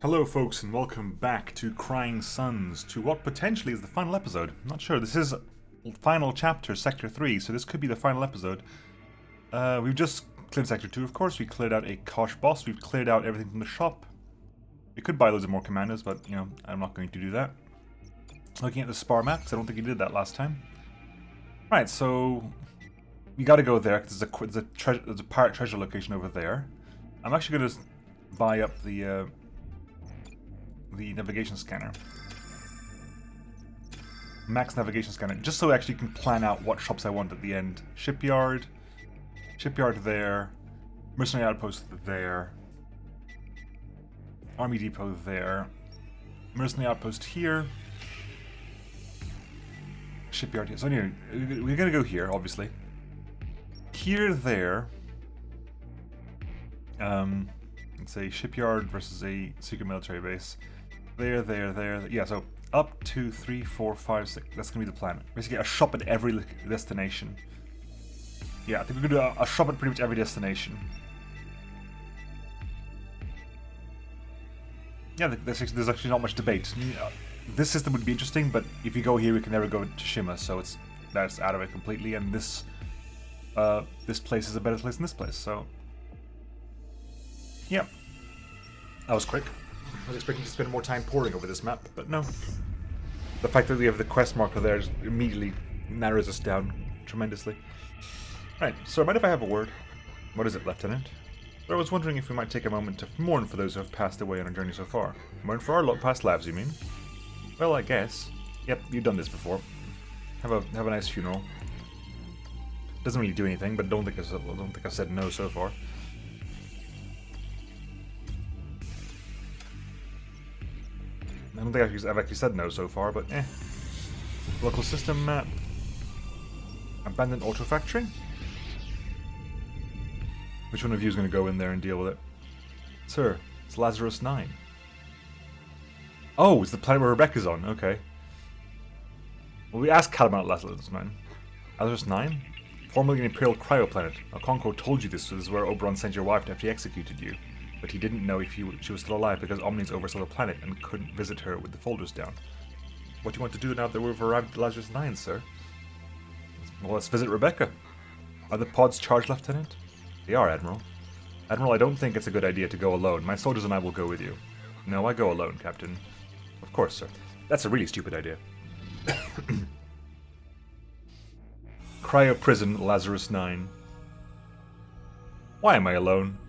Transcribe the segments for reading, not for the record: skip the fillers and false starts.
Hello folks and welcome back to Crying Suns, to what potentially is the final episode. I'm not sure, this is final chapter, Sector 3, so this could be the final episode. We've just cleared Sector 2, of course. We cleared out a Kosh boss, we've cleared out everything from the shop. We could buy loads of more commandos, but, you know, I'm not going to do that. Looking at the spar map, because I don't think we did that last time. Right, so we gotta go there, because there's a pirate treasure location over there. I'm actually going to buy up the navigation scanner. Max navigation scanner, just so I actually can plan out what shops I want at the end. Shipyard there, mercenary outpost there, army depot there, mercenary outpost here, shipyard here. So anyway, we're gonna go here, obviously. Here, there. Let's say shipyard versus a secret military base. There. Yeah, so up 2, 3, 4, 5, 6. That's gonna be the plan. Basically, a shop at every destination. Yeah, I think we're gonna do a shop at pretty much every destination. Yeah, there's actually not much debate. This system would be interesting, but if you go here, we can never go to Shima, so that's out of it completely. And this place is a better place than this place. So, yeah, that was quick. I was expecting to spend more time poring over this map, but no. The fact that we have the quest marker there just immediately narrows us down tremendously. Right, so mind if I have a word? What is it, Lieutenant? Well, I was wondering if we might take a moment to mourn for those who have passed away on our journey so far. Mourn for our past lives, you mean? Well, I guess. Yep, you've done this before. Have a nice funeral. Doesn't really do anything, but I don't think I've said no so far. I don't think I've actually said no so far, but eh. Local system map. Abandoned auto factory? Which one of you is going to go in there and deal with it? Sir, it's Lazarus 9. Oh, it's the planet where Rebecca's on, okay. Well, we asked Kaliban at Lazarus 9. Lazarus 9? Formerly an Imperial cryoplanet. Alconco told you this is where Oberon sent your wife after he executed you. But he didn't know if she was still alive because OMNIs oversaw the planet and couldn't visit her with the folders down. What do you want to do now that we've arrived at Lazarus 9, sir? Well, let's visit Rebecca. Are the pods charged, Lieutenant? They are, Admiral. Admiral, I don't think it's a good idea to go alone. My soldiers and I will go with you. No, I go alone, Captain. Of course, sir. That's a really stupid idea. Cryo Prison, Lazarus 9. Why am I alone?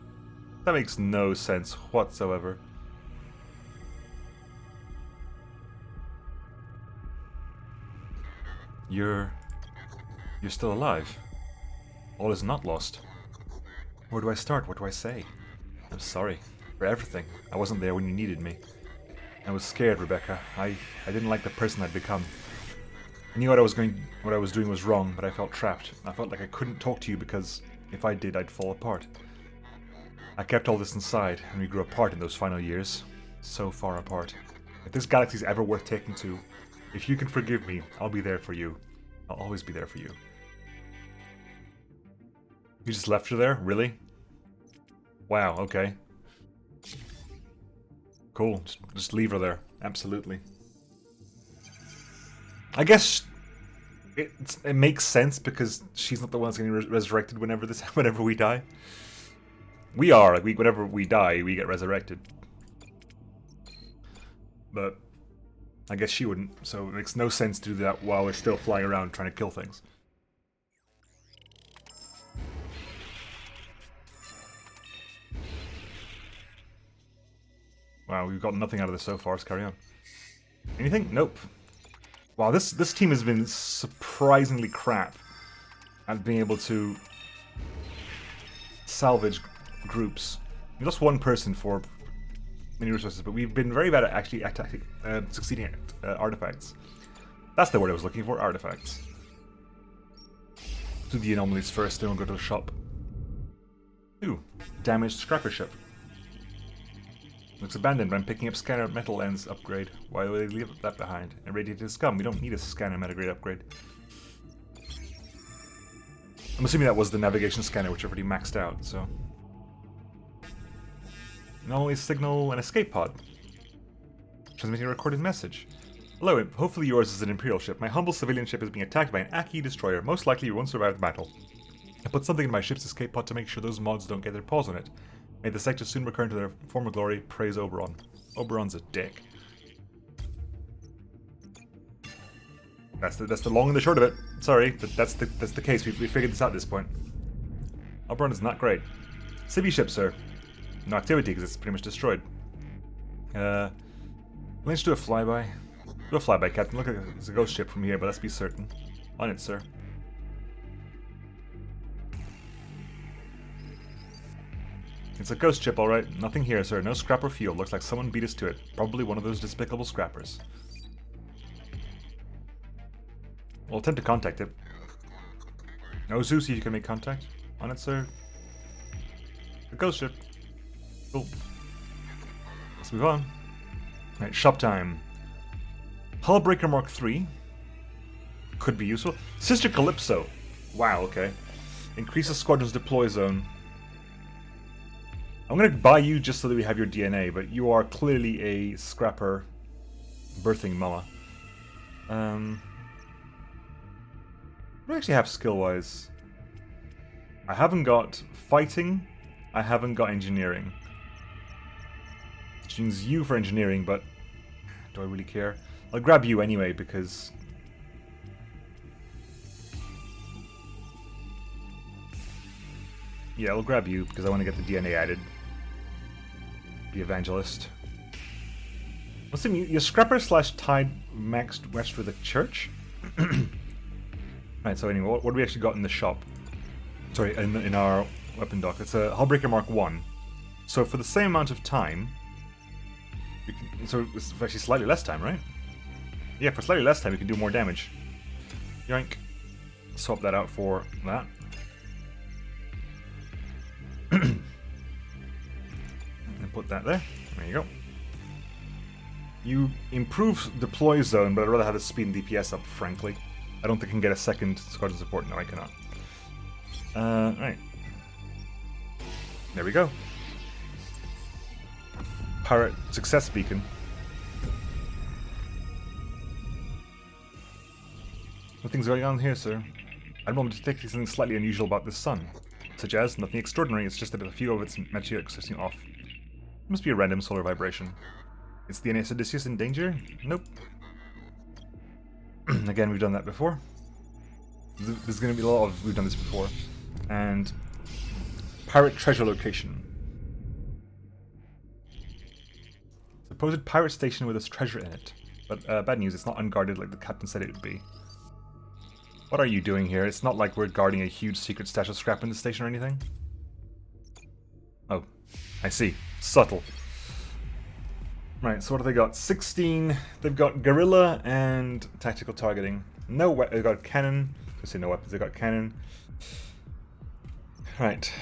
That makes no sense whatsoever. You're still alive. All is not lost. Where do I start? What do I say? I'm sorry for everything. I wasn't there when you needed me. I was scared, Rebecca. I didn't like the person I'd become. I knew what I was doing was wrong, but I felt trapped. I felt like I couldn't talk to you because if I did, I'd fall apart. I kept all this inside, and we grew apart in those final years. So far apart. If this galaxy's ever worth taking to, if you can forgive me, I'll be there for you. I'll always be there for you. You just left her there? Really? Wow, okay. Cool, just leave her there. Absolutely. I guess it makes sense because she's not the one that's getting resurrected whenever we die. We are, like, whenever we die, we get resurrected. But I guess she wouldn't, so it makes no sense to do that while we're still flying around trying to kill things. Wow, we've got nothing out of this so far, let's carry on. Anything? Nope. Wow, this team has been surprisingly crap at being able to salvage groups. We lost one person for many resources, but we've been very bad at actually succeeding at artifacts. That's the word I was looking for, artifacts. Do the anomalies first, then we'll go to the shop. Ooh, damaged scrapper ship. Looks abandoned, but I'm picking up scanner metal lens upgrade. Why would they leave that behind? And radiated scum, we don't need a scanner metagrade upgrade. I'm assuming that was the navigation scanner, which I've already maxed out, so... Anomaly signal and escape pod. Transmitting a recorded message. Hello, hopefully yours is an Imperial ship. My humble civilian ship is being attacked by an Aki destroyer. Most likely you won't survive the battle. I put something in my ship's escape pod to make sure those mods don't get their paws on it. May the sector soon return to their former glory. Praise Oberon. Oberon's a dick. That's the long and the short of it. Sorry, but that's the case. We figured this out at this point. Oberon is not great. Civi ship, sir. No activity because it's pretty much destroyed. Let's do a flyby. Do a flyby, Captain. Look, it's a ghost ship from here, but let's be certain. On it, sir. It's a ghost ship, alright. Nothing here, sir. No scrap or fuel. Looks like someone beat us to it. Probably one of those despicable scrappers. We'll attempt to contact it. No, Zeus, see if you can make contact. On it, sir. A ghost ship. Cool. Let's move on. Alright, shop time. Hullbreaker Mark III. Could be useful. Sister Calypso. Wow, okay. Increase the squadron's deploy zone. I'm gonna buy you just so that we have your DNA, but you are clearly a scrapper birthing mama. What do I actually have skill-wise? I haven't got fighting, I haven't got engineering. Which means you for engineering, but do I really care? I'll grab you anyway, because... Yeah, I'll grab you, because I want to get the DNA added. The Evangelist. What's the your scrapper / tied maxed west with a church? Right, so anyway, what do we actually got in the shop? Sorry, in our weapon dock. It's a Hullbreaker Mark 1. So for the same amount of time... So it's actually slightly less time, right? Yeah, for slightly less time we can do more damage. Yoink. Swap that out for that. And put that there. There you go. You improve deploy zone, but I'd rather have the speed and DPS up, frankly. I don't think I can get a second squadron support. No, I cannot. Right. There we go. Pirate success beacon. Nothing's going on here, sir. I'm detecting something slightly unusual about this sun. Such as, nothing extraordinary, it's just that a few of its meteorics are seem off. It must be a random solar vibration. Is the NS Odysseus in danger? Nope. Again, we've done that before. There's going to be a lot of... We've done this before. And... Pirate treasure location. Supposed pirate station with a treasure in it. But bad news, it's not unguarded like the captain said it would be. What are you doing here? It's not like we're guarding a huge secret stash of scrap in the station or anything. Oh, I see. Subtle. Right, so what have they got? 16. They've got guerrilla and tactical targeting. No weapons. They've got cannon. I say no weapons. They've got cannon. Right.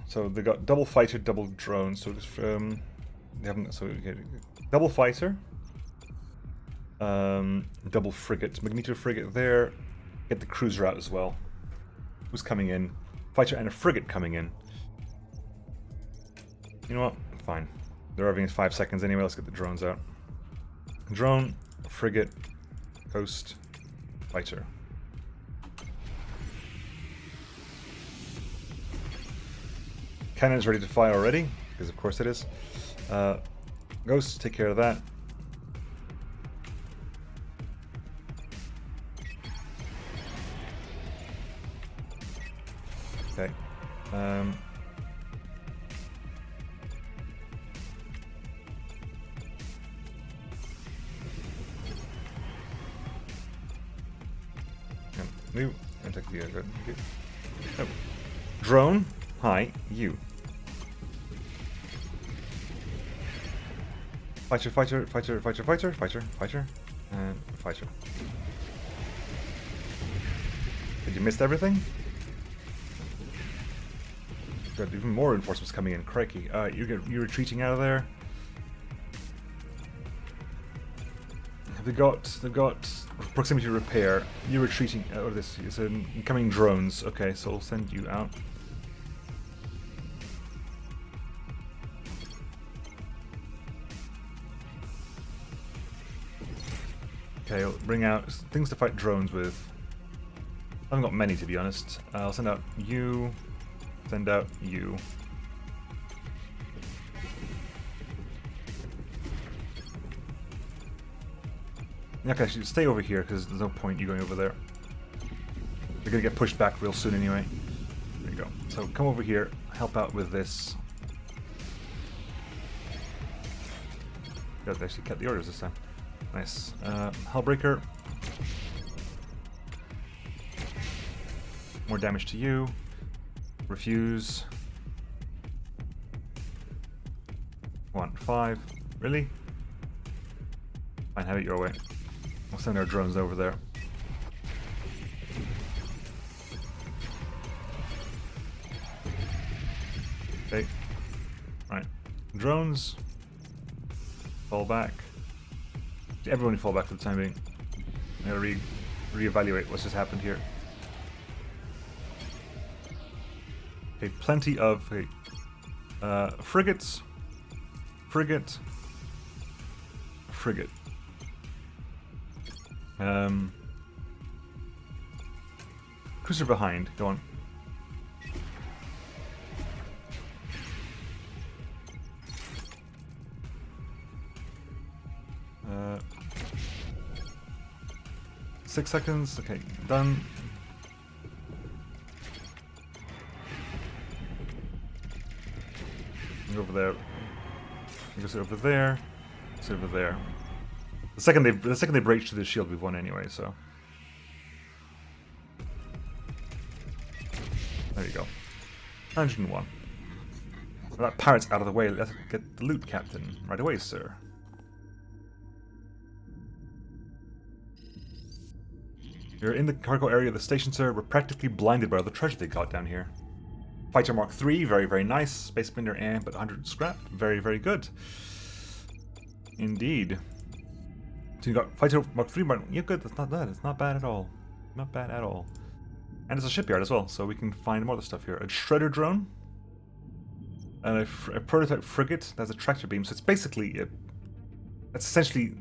So they've got double fighter, double drone. So just they haven't. So okay, double fighter. Double frigate. Magneto frigate there. Get the cruiser out as well. Who's coming in? Fighter and a frigate coming in. You know what? Fine. They're arriving in 5 seconds anyway. Let's get the drones out. Drone, frigate, coast, fighter. Cannon's ready to fire already, because of course it is. Ghost, take care of that. Okay. New attack the good. Oh. Drone, hi, you. Fighter, fighter, fighter, fighter, fighter, fighter, fighter, and fighter. Did you miss everything? Got even more reinforcements coming in. Crikey. You're retreating out of there. They've got proximity repair. You're retreating. Oh, this is incoming drones. Okay, so I'll send you out. Okay, I'll bring out things to fight drones with. I haven't got many, to be honest. I'll send out you. Send out you. Okay, I should stay over here because there's no point you going over there. You're gonna get pushed back real soon anyway. There you go. So come over here, help out with this. They actually kept the orders this time. Nice. Hellbreaker. More damage to you. Refuse. 1, 5. Really? Fine, have it your way. We'll send our drones over there. Okay. Right. Drones. Fall back. Everyone fall back for the time being. I gotta reevaluate what's just happened here. Okay, plenty of frigates. Frigate. Frigate. Cruiser behind. Go on. Uh, 6 seconds. Okay, done. Go over there. Goes over there. It's over there. The second they break through the shield, we've won anyway. So there you go. 101. Well, that parrot's out of the way. Let's get the loot, Captain. Right away, sir. You're in the cargo area of the station, sir. We're practically blinded by all the treasure they got down here. Fighter Mark III, very, very nice. Space Bender and but 100 scrap. Very, very good. Indeed. So you got Fighter Mark III, but you're good. That's not bad. It's not bad at all. Not bad at all. And it's a shipyard as well, so we can find more of the stuff here. A shredder drone. And a prototype frigate. That's a tractor beam. So it's basically it's essentially.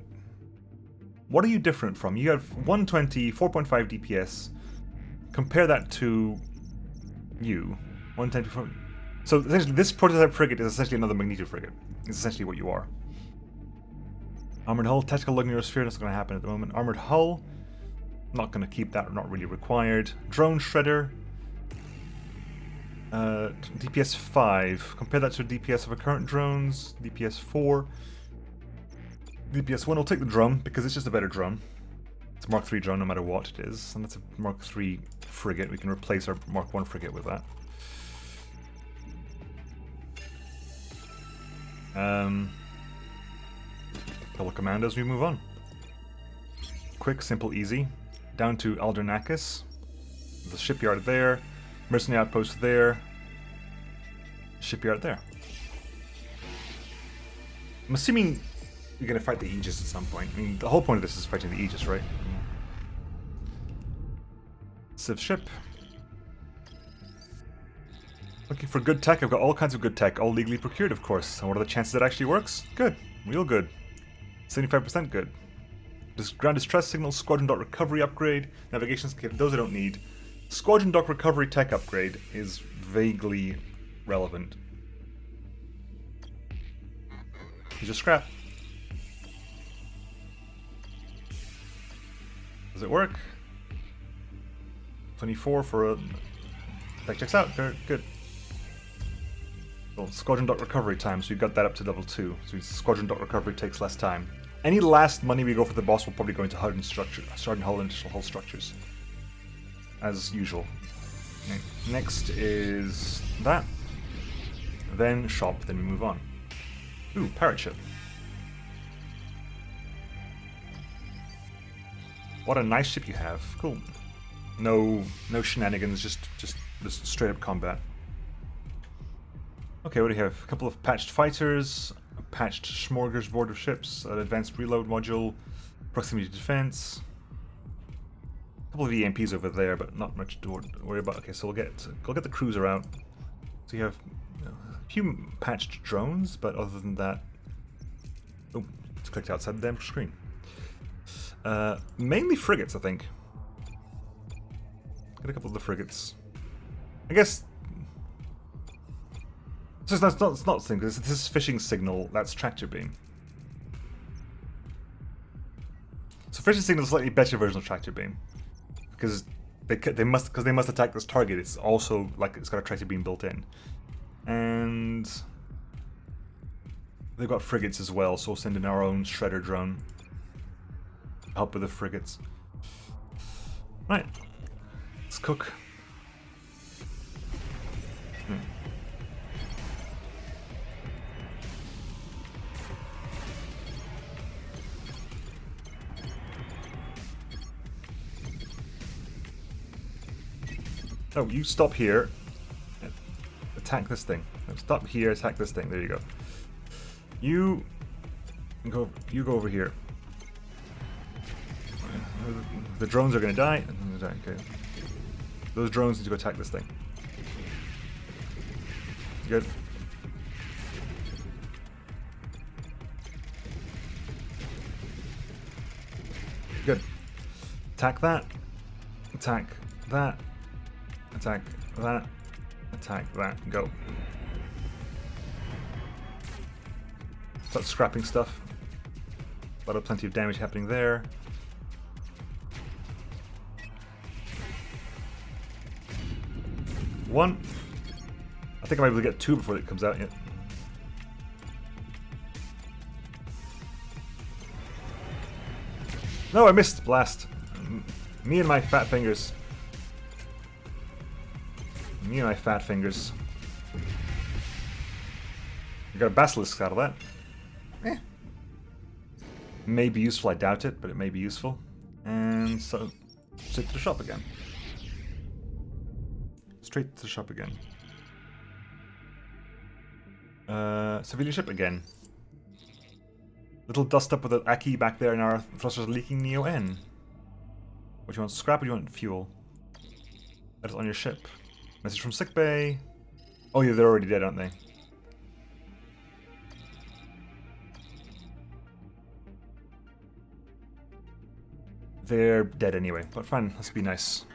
What are you different from? You have 120, 4.5 DPS. Compare that to you. 110. So essentially, this prototype frigate is essentially another Magneto frigate. It's essentially what you are. Armored hull, tactical lugneurosphere. That's going to happen at the moment. Armored hull. Not going to keep that. Not really required. Drone shredder. DPS 5. Compare that to DPS of our current drones. DPS 4. DPS 1, we'll take the drum, because it's just a better drum. It's a Mark III drone, no matter what it is. And that's a Mark III frigate. We can replace our Mark I frigate with that. Couple commandos, we move on. Quick, simple, easy. Down to Aldernakis. There's a shipyard there. Mercenary outpost there. Shipyard there. I'm assuming you're going to fight the Aegis at some point. I mean, the whole point of this is fighting the Aegis, right? Civ ship. Looking for good tech. I've got all kinds of good tech, all legally procured, of course. And what are the chances that actually works? Good. Real good. 75% good. Ground distress signal, squadron dock recovery upgrade, navigation kit, those I don't need. Squadron dock recovery tech upgrade is vaguely relevant. Here's your scrap. Does it work? 24 for a... That checks out. Good. Well, squadron dot recovery time, so you got that up to level 2. So squadron dot recovery takes less time. Any last money we go for the boss will probably go into HUD and structure, starting hull and additional hull structures. As usual. Next is that. Then shop, then we move on. Ooh, parrot ship. What a nice ship you have. Cool. No shenanigans, just straight up combat. Okay, what do you have? A couple of patched fighters, a patched smorgasbord of ships, an advanced reload module, proximity defense. A couple of EMPs over there, but not much to worry about. Okay, so we'll get the cruiser out. So you have a few patched drones, but other than that, oh, it's clicked outside the damn screen. Mainly frigates, I think. Get a couple of the frigates. I guess... it's not the thing, because this is fishing signal, that's tractor beam. So fishing signal is a slightly better version of tractor beam. Because they must attack this target, it's also like it's got a tractor beam built in. And they've got frigates as well, so we'll send in our own shredder drone. Help with the frigates. Right. Let's cook. Oh, you stop here. Attack this thing. No, stop here, attack this thing. There you go. You go over here. The drones are gonna die. Okay. Those drones need to go attack this thing. Good. Good. Attack that. Attack that. Attack that. Attack that. Go. Start scrapping stuff. Plenty of damage happening there. One. I think I might be able to get two before it comes out yet. No, I missed. Blast. Me and my fat fingers. Me and my fat fingers. You got a basilisk out of that. Eh. May be useful, I doubt it, but it may be useful. And so, straight to the shop again. Straight to the shop again. Civilian ship again. Little dust up with the Aki back there and our thrusters leaking Neo N. What do you want, scrap or do you want fuel? That is on your ship. Message from sickbay. Oh yeah, they're already dead, aren't they? They're dead anyway, but fine, let's be nice.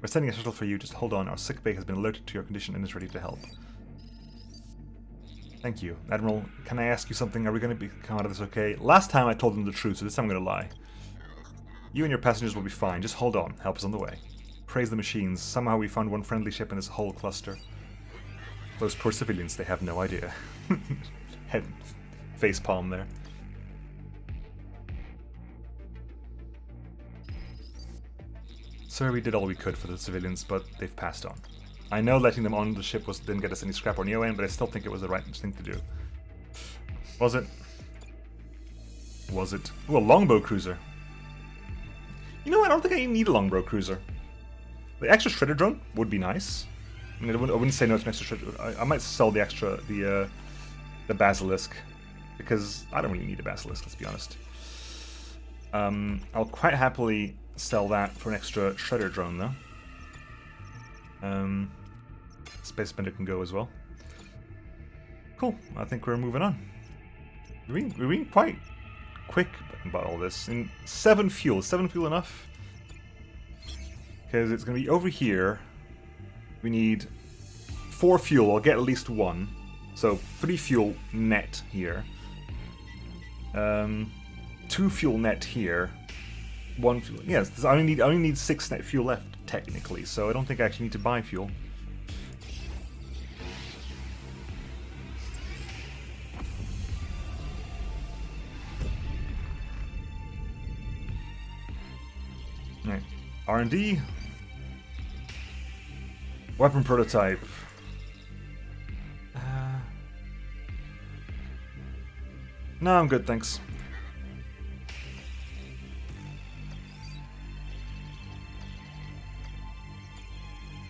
We're sending a shuttle for you, just hold on. Our sickbay has been alerted to your condition and is ready to help. Thank you. Admiral, can I ask you something? Are we going to come out of this okay? Last time I told them the truth, so this time I'm going to lie. You and your passengers will be fine. Just hold on. Help is on the way. Praise the machines. Somehow we found one friendly ship in this whole cluster. Those poor civilians, they have no idea. Head face palm there. Sir, we did all we could for the civilians, but they've passed on. I know letting them on the ship didn't get us any scrap or Neo-N, but I still think it was the right thing to do. Was it? Was it? Ooh, a longbow cruiser. You know what? I don't think I even need a longbow cruiser. The extra shredder drone would be nice. I mean, I wouldn't say no to an extra shredder. I might sell the extra, the basilisk, because I don't really need a basilisk, let's be honest. I'll quite happily sell that for an extra shredder drone, though. Space Bender can go as well. Cool. I think we're moving on. We're being quite quick about all this. In 7 fuel. Is 7 fuel enough? Because it's going to be over here. We need 4 fuel. I'll get at least 1. So 3 fuel net here. 2 fuel net here. 1 fuel. Yes, I only need 6 net fuel left technically, so I don't think I actually need to buy fuel. Right. R&D. Weapon prototype. No, I'm good, thanks.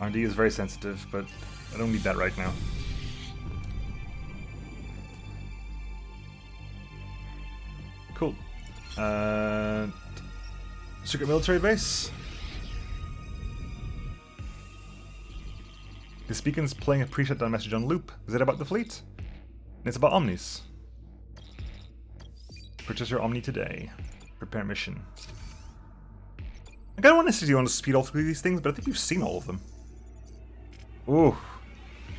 R&D is very sensitive, but I don't need that right now. Cool. Secret military base. This beacon's playing a pre-shutdown message on loop. Is it about the fleet? It's about OMNIs. Purchase your OMNI today. Prepare mission. I don't want necessarily want to speed all through these things, but I think you've seen all of them. Ooh.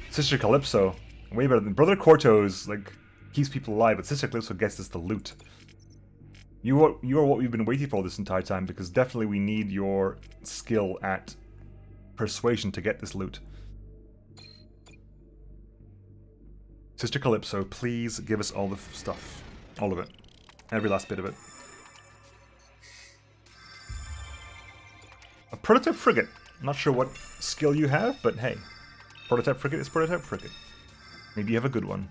Sister Calypso. Way better than Brother Corto's, like, keeps people alive, but Sister Calypso gets us the loot. You are what we've been waiting for this entire time, because definitely we need your skill at persuasion to get this loot. Sister Calypso, please give us all the stuff. All of it. Every last bit of it. A prototype frigate. Not sure what skill you have, but hey. Prototype frigate is prototype frigate. Maybe you have a good one.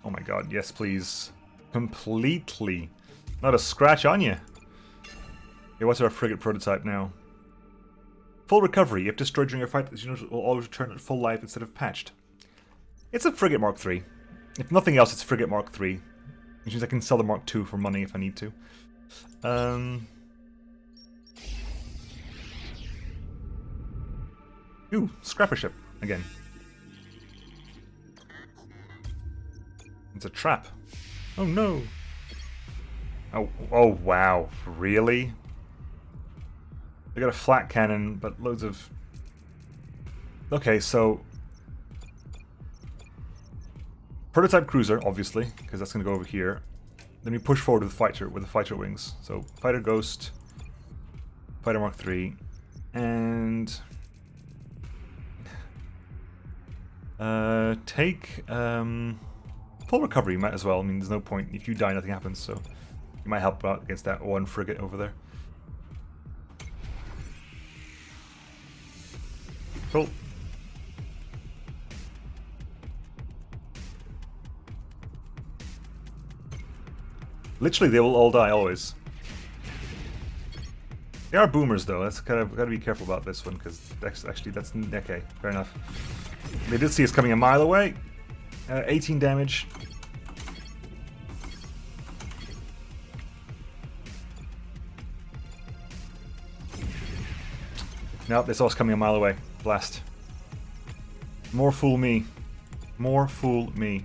Oh my god, yes please. Completely. Not a scratch on you. Okay, what's our frigate prototype now? Full recovery. If destroyed during a fight, this unit will always return at full life instead of patched. It's a frigate Mark III. If nothing else, it's frigate Mark III. Which means I can sell the Mark II for money if I need to. Ooh, scrapper ship again. It's a trap. Oh no. Oh wow, really? They got a flat cannon, but loads of... Okay, so... Prototype cruiser, obviously, because that's going to go over here. Then we push forward with the fighter wings. So, Fighter Ghost, Fighter Mark III, and... take full recovery, might as well. I mean, there's no point. If you die, nothing happens, so you might help out against that one frigate over there. Cool. Literally, they will all die, always. They are boomers, though. That's gotta be careful about this one, because actually, that's okay. Fair enough. They did see us coming a mile away. 18 damage. Nope, they saw us coming a mile away. Blast. More fool me. More fool me.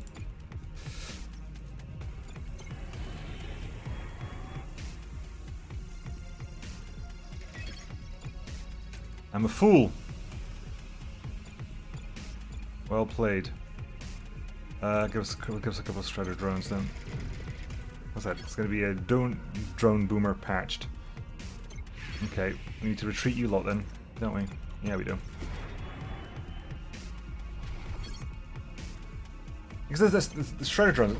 I'm a fool. Well played. Give us a couple of Strider drones then. What's that? It's going to be a drone boomer patched. Okay, we need to retreat you lot then, don't we? Yeah, we do. Because the Strider drones,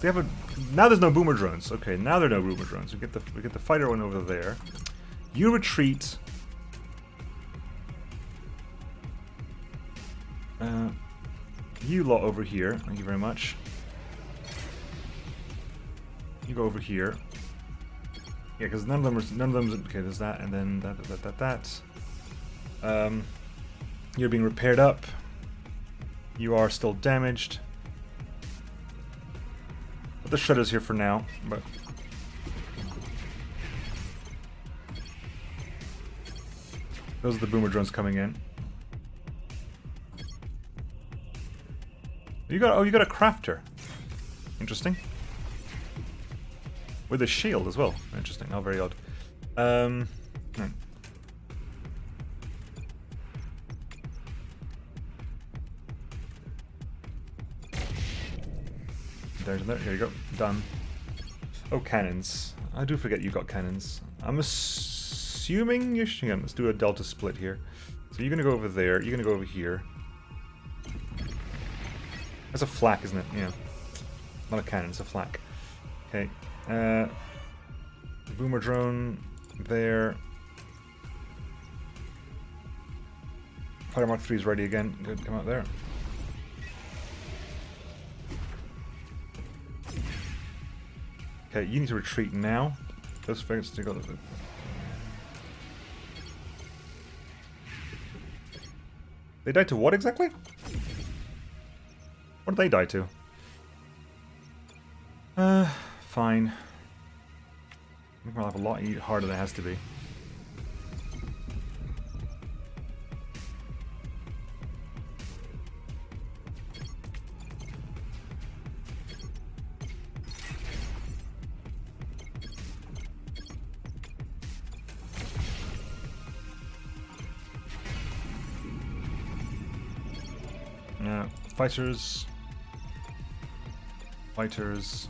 they have a... Now there's no boomer drones. Okay, now there are no boomer drones. We get the fighter one over there. You retreat. You lot over here. Thank you very much. You go over here. Yeah, because none of them. Okay, there's that, and then that. You're being repaired up. You are still damaged. But the shredder's here for now. But those are the boomer drones coming in. You got a crafter. Interesting. With a shield as well. Interesting. Oh, very odd. There's there. Here you go. Done. Oh, cannons. I do forget you got cannons. I'm assuming you're... Hang on, let's do a delta split here. So you're gonna go over there. You're gonna go over here. That's a flak, isn't it? Yeah. Not a cannon, it's a flak. Okay. Boomer drone there. Fighter Mark III is ready again. Good, come out there. Okay, you need to retreat now. Those frigates to go. They died to what exactly? What did they die to? Fine. Make my life a lot harder than it has to be. Fighters. Fighters.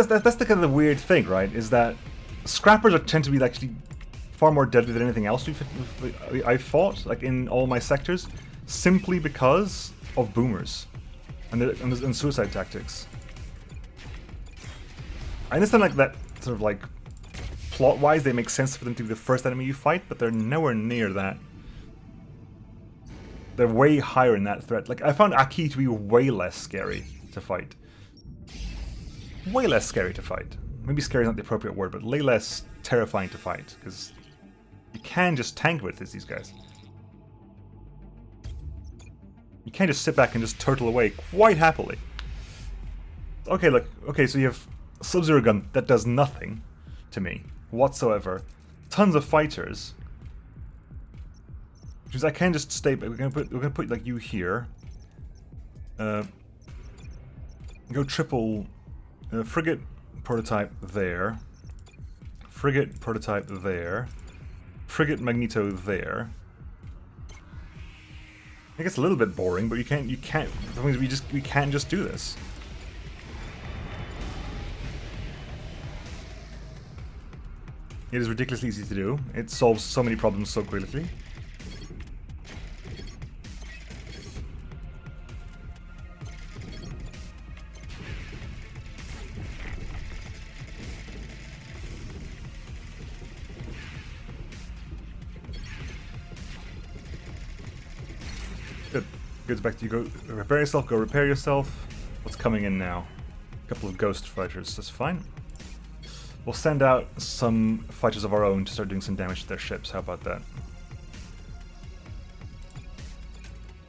That's the kind of the weird thing, right? Is that scrappers tend to be actually far more deadly than anything else I've fought, like in all my sectors, simply because of boomers and suicide tactics. I understand like that sort of like plot-wise they make sense for them to be the first enemy you fight, but they're nowhere near that. They're way higher in that threat. Like I found Aki to be way less scary to fight. Way less scary to fight. Maybe scary is not the appropriate word, but way less terrifying to fight, because you can just tank with these guys. You can't just sit back and just turtle away quite happily. Okay, look. Okay, so you have a Sub-Zero gun that does nothing to me whatsoever. Tons of fighters. Because I can just stay. We're gonna put like you here. Go triple. Frigate prototype there. Frigate prototype there. Frigate Magneto there. I think it's a little bit boring, but you can't. That means we can't just do this. It is ridiculously easy to do. It solves so many problems so quickly. Good. Goes back to you. Go repair yourself. Go repair yourself. What's coming in now? A couple of ghost fighters. That's fine. We'll send out some fighters of our own to start doing some damage to their ships. How about that?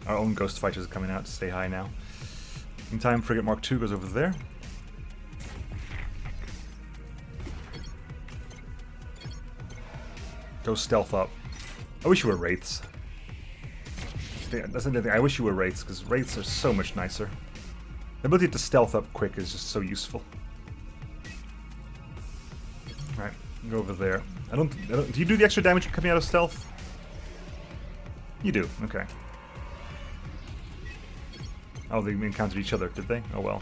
Our own ghost fighters are coming out to stay high now. Meantime, Frigate Mark II goes over there. Go stealth up. I wish you were Wraiths. That's another thing. I wish you were Wraiths, because Wraiths are so much nicer. The ability to stealth up quick is just so useful. Alright, go over there. I don't. Do you do the extra damage coming out of stealth? You do, okay. Oh, they encountered each other, did they? Oh well.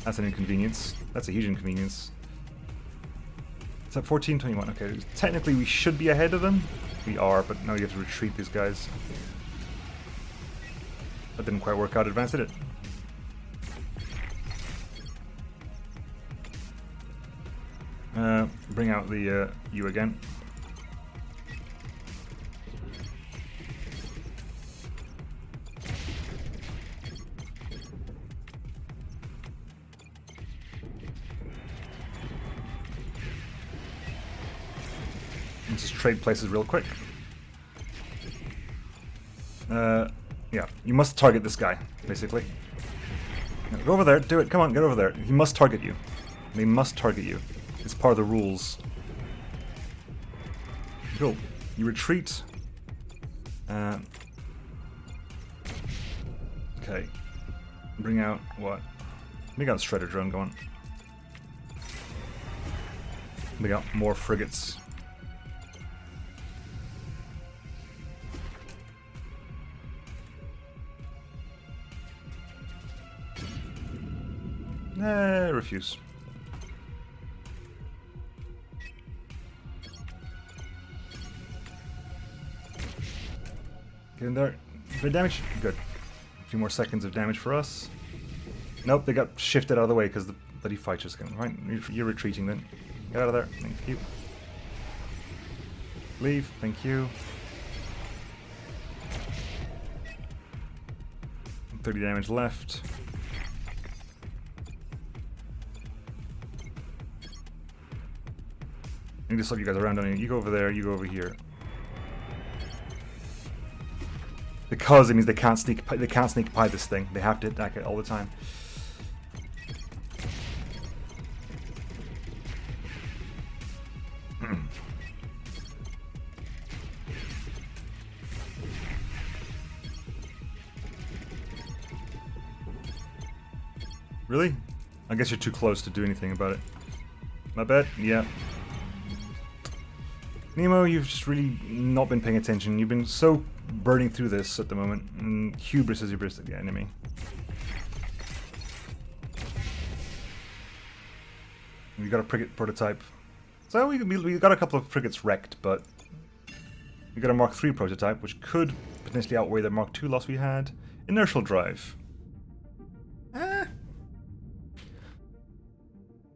That's an inconvenience. That's a huge inconvenience. It's at 14:21. Okay, technically we should be ahead of them. We are, but now you have to retreat these guys. That didn't quite work out. Advance, did it? Bring out the U again. Let's just trade places real quick. Yeah, you must target this guy, basically. Go over there, do it, come on, get over there. He must target you. They must target you. It's part of the rules. Go. You retreat. Okay. Bring out what? Bring out the Shredder drone, go on. Bring out more frigates. Refuse. Get in there. Good damage? Good. A few more seconds of damage for us. Nope, they got shifted out of the way because the bloody fighters came. Right, you're retreating then. Get out of there. Thank you. Leave. Thank you. 30 damage left. I need to slow you guys around, don't you? You go over there, you go over here. Because it means they can't sneak by this thing. They have to attack it all the time. Really? I guess you're too close to do anything about it. My bad? Yeah. Nemo, you've just really not been paying attention. You've been so burning through this at the moment. And hubris is your biggest enemy. We got a frigate prototype. So we got a couple of frigates wrecked, but we got a Mark III prototype, which could potentially outweigh the Mark II loss we had. Inertial drive.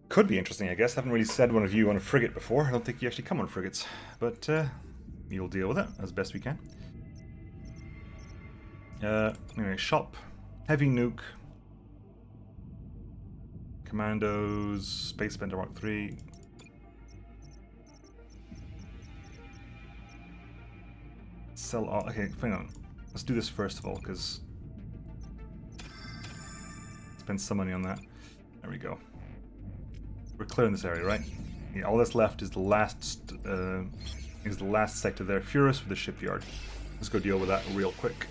Could be interesting, I guess. I haven't really said one of you on a frigate before. I don't think you actually come on frigates. But you'll deal with it as best we can. Anyway, shop. Heavy nuke. Commandos. Space Bender Mark III. Sell all. Okay, hang on. Let's do this first of all, because spend some money on that. There we go. We're clearing this area, right? Yeah, all that's left is the last sector there. Furious with the shipyard. Let's go deal with that real quick.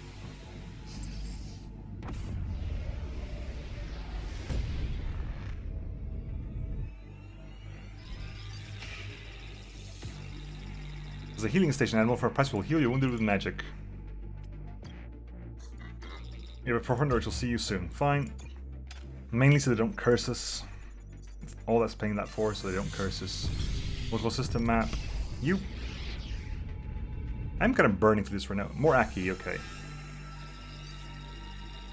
There's a healing station animal. For a price will heal you wounded with magic. You have a 400, which will see you soon. Fine. Mainly so they don't curse us. All that's paying that for, so they don't curse us. Local system map. You. I'm kind of burning through this right now. More Aki, okay.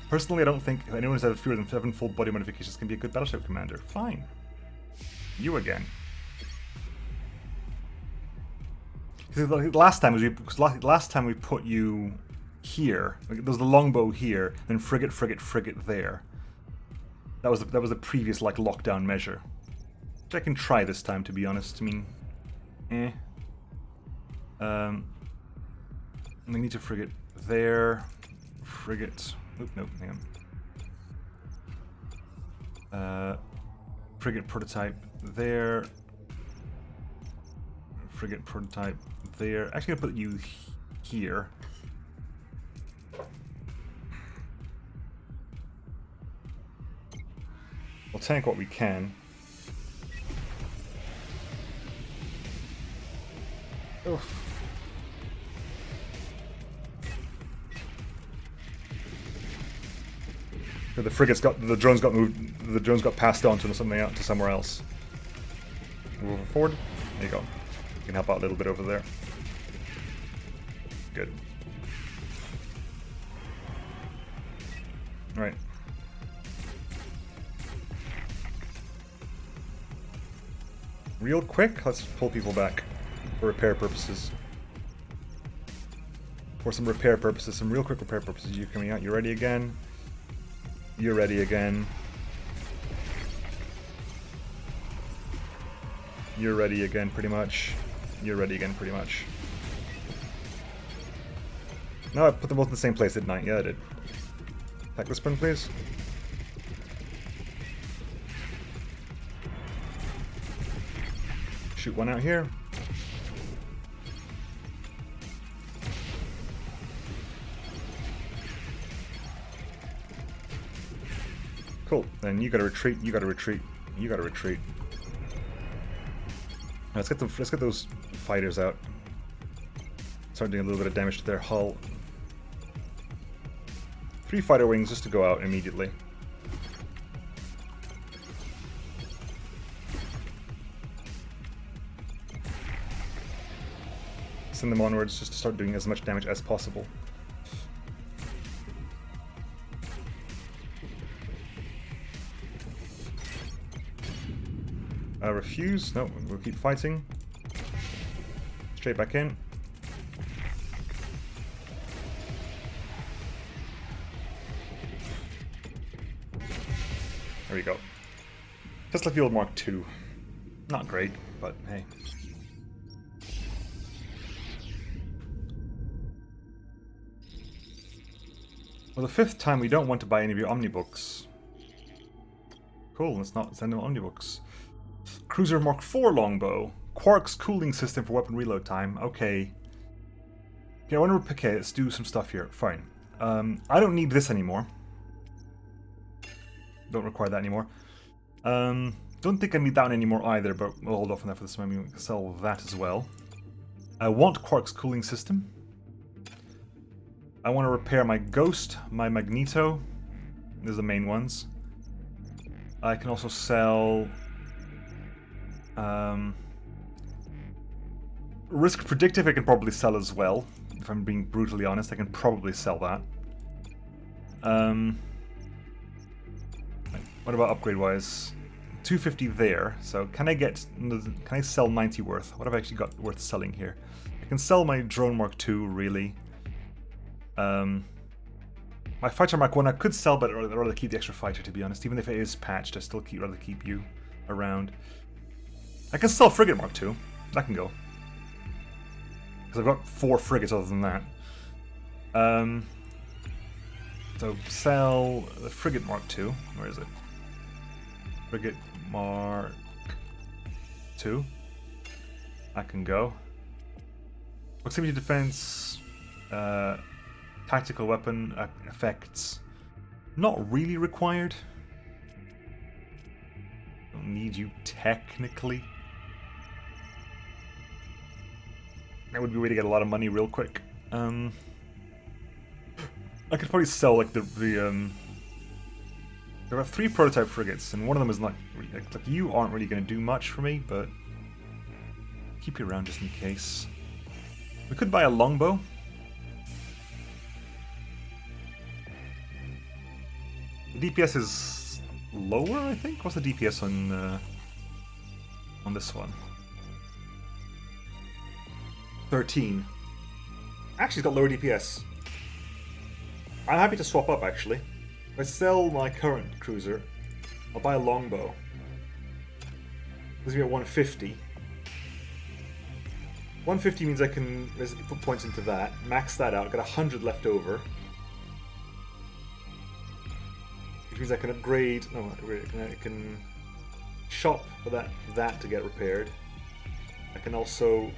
Personally, I don't think if anyone who's had fewer than 7 full body modifications can be a good battleship commander. Fine. You again. Last time we put you here. Like, there's the longbow here, then frigate there. That was the previous like lockdown measure. Which I can try this time, to be honest. I mean, we need to frigate there. Frigate. Oop, nope, hang on. Frigate prototype there. Frigate prototype there. Actually, I'll put you here. We'll tank what we can. Oof. The frigates got the drones got moved. The drones got passed on to somewhere else. Move forward. There you go. You can help out a little bit over there. Good. All right. Real quick, let's pull people back for repair purposes. For some repair purposes, some real quick repair purposes. You coming out? You ready again? You're ready again. You're ready again, pretty much. You're ready again, pretty much. No, I put them both in the same place, didn't I? Yeah, I did. Attack this one, please. Shoot one out here. Cool. Then you gotta retreat. You gotta retreat. You gotta retreat. Let's get those fighters out. Start doing a little bit of damage to their hull. 3 fighter wings just to go out immediately. Send them onwards just to start doing as much damage as possible. Refuse. No, we'll keep fighting. Straight back in. There we go. Tesla Field Mark II. Not great, but hey. Well, the 5th time we don't want to buy any of your OMNI books. Cool, let's not send them OMNI books. Cruiser Mark IV longbow. Quark's cooling system for weapon reload time. Okay. Okay, I want to... Okay, let's do some stuff here. Fine. I don't need this anymore. don't require that anymore. Don't think I need that one anymore either, but we'll hold off on that for this moment. We can sell that as well. I want Quark's cooling system. I want to repair my Ghost, my Magneto. These are the main ones. I can also sell... Risk Predictive I can probably sell as well. If I'm being brutally honest, I can probably sell that. What about upgrade-wise? 250 there. So can I sell 90 worth? What have I actually got worth selling here? I can sell my Drone Mark II, really. My Fighter Mark 1 I could sell, but I'd rather keep the extra fighter, to be honest. Even if it is patched, I still rather keep you around. I can sell Frigate Mark II. That can go. Because I've got 4 frigates other than that. So sell the Frigate Mark II. Where is it? Frigate Mark II. That can go. Proximity defense. Tactical weapon effects. Not really required. Don't need you technically. That would be a way to get a lot of money real quick. I could probably sell like there are 3 prototype frigates, and one of them is not really, like you aren't really going to do much for me, but keep you around just in case. We could buy a longbow. The DPS is lower, I think. What's the DPS on this one? 13. Actually, it's got lower DPS. I'm happy to swap up, actually. If I sell my current cruiser, I'll buy a longbow. This will be at 150. 150 means I can basically put points into that, max that out, get 100 left over. Which means I can upgrade. No, I can shop for that to get repaired. I can also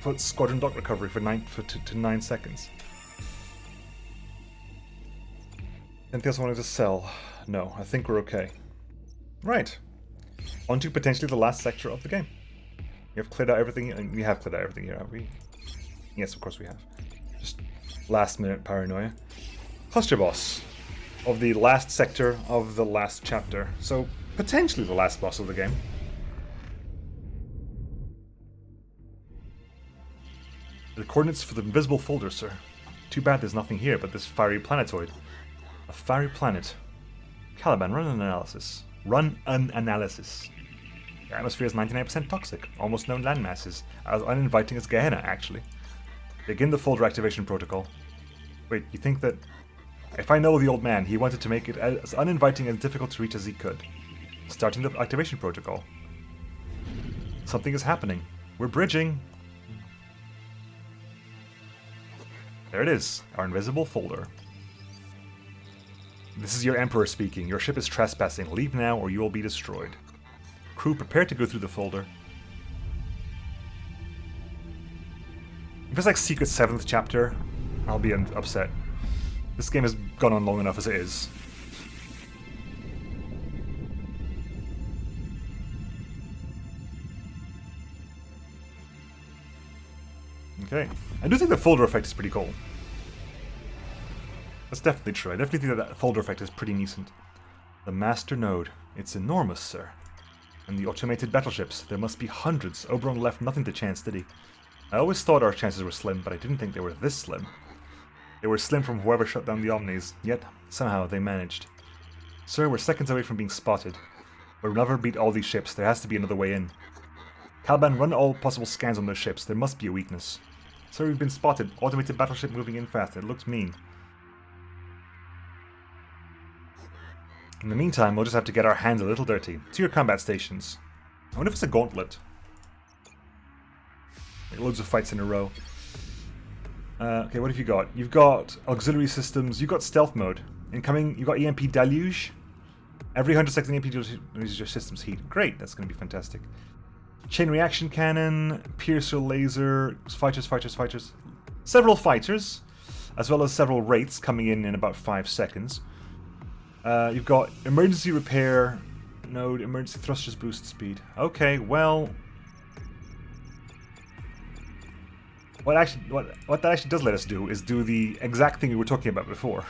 put squadron dock recovery for 9 seconds. Anything else I wanted to sell? No, I think we're okay. Right. On to potentially the last sector of the game. We have cleared out everything, and we have cleared out everything here, have we? Yes, of course we have. Just last minute paranoia. Cluster boss of the last sector of the last chapter. So, potentially the last boss of the game. The coordinates for the invisible folder, sir. Too bad there's nothing here but this fiery planetoid. A fiery planet. Kaliban, run an analysis. Run an analysis. The atmosphere is 99% toxic, almost known landmasses, as uninviting as Gehenna, actually. Begin the folder activation protocol. Wait, you think that... If I know the old man, he wanted to make it as uninviting and difficult to reach as he could. Starting the activation protocol. Something is happening. We're bridging. There it is, our invisible folder. This is your Emperor speaking. Your ship is trespassing. Leave now or you will be destroyed. Crew, prepare to go through the folder. If it's like Secret 7th chapter, I'll be upset. This game has gone on long enough as it is. Okay. I do think the folder effect is pretty cool. That's definitely true. I definitely think that folder effect is pretty decent. The master node. It's enormous, sir. And the automated battleships. There must be hundreds. Oberon left nothing to chance, did he? I always thought our chances were slim, but I didn't think they were this slim. They were slim from whoever shut down the OMNIs, yet somehow they managed. Sir, we're seconds away from being spotted. We'll never beat all these ships. There has to be another way in. Kaliban, run all possible scans on those ships. There must be a weakness. Sir, we've been spotted. Automated battleship moving in fast. It looks mean. In the meantime, we'll just have to get our hands a little dirty. To your combat stations. I wonder if it's a gauntlet. Like loads of fights in a row. Okay, what have you got? You've got auxiliary systems. You've got stealth mode. Incoming, you've got EMP deluge. Every 100 seconds, EMP loses your system's heat. Great, that's going to be fantastic. Chain reaction cannon, piercer laser, fighters. Several fighters, as well as several wraiths coming in about 5 seconds. You've got emergency repair node, emergency thrusters boost speed. Okay, well, what that actually does let us do is do the exact thing we were talking about before.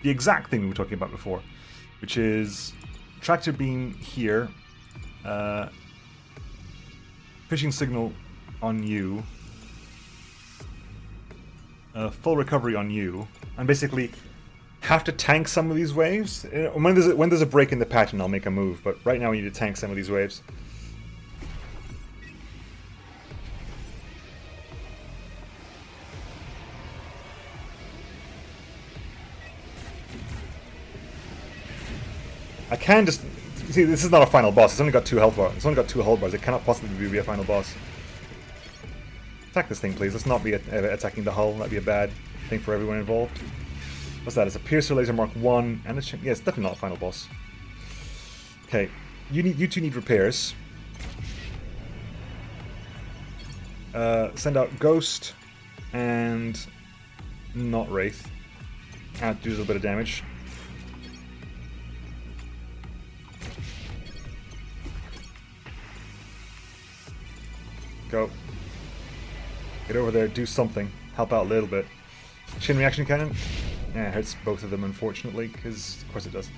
The exact thing we were talking about before, which is tractor beam here, fishing signal on you, full recovery on you, and basically have to tank some of these waves. When there's a break in the pattern, I'll make a move, but right now we need to tank some of these waves. I can just... See, this is not a final boss. It's only got 2 health bars. It's only got 2 health bars. It cannot possibly be a final boss. Attack this thing, please. Let's not be attacking the hull. That'd be a bad thing for everyone involved. What's that? It's a Piercer Laser Mark 1 and a... Yeah, it's definitely not a final boss. Okay. You two need repairs. Send out Ghost and... not Wraith. And do a little bit of damage. Go. Get over there, do something. Help out a little bit. Chain reaction cannon? Yeah, it hurts both of them, unfortunately, because of course it does.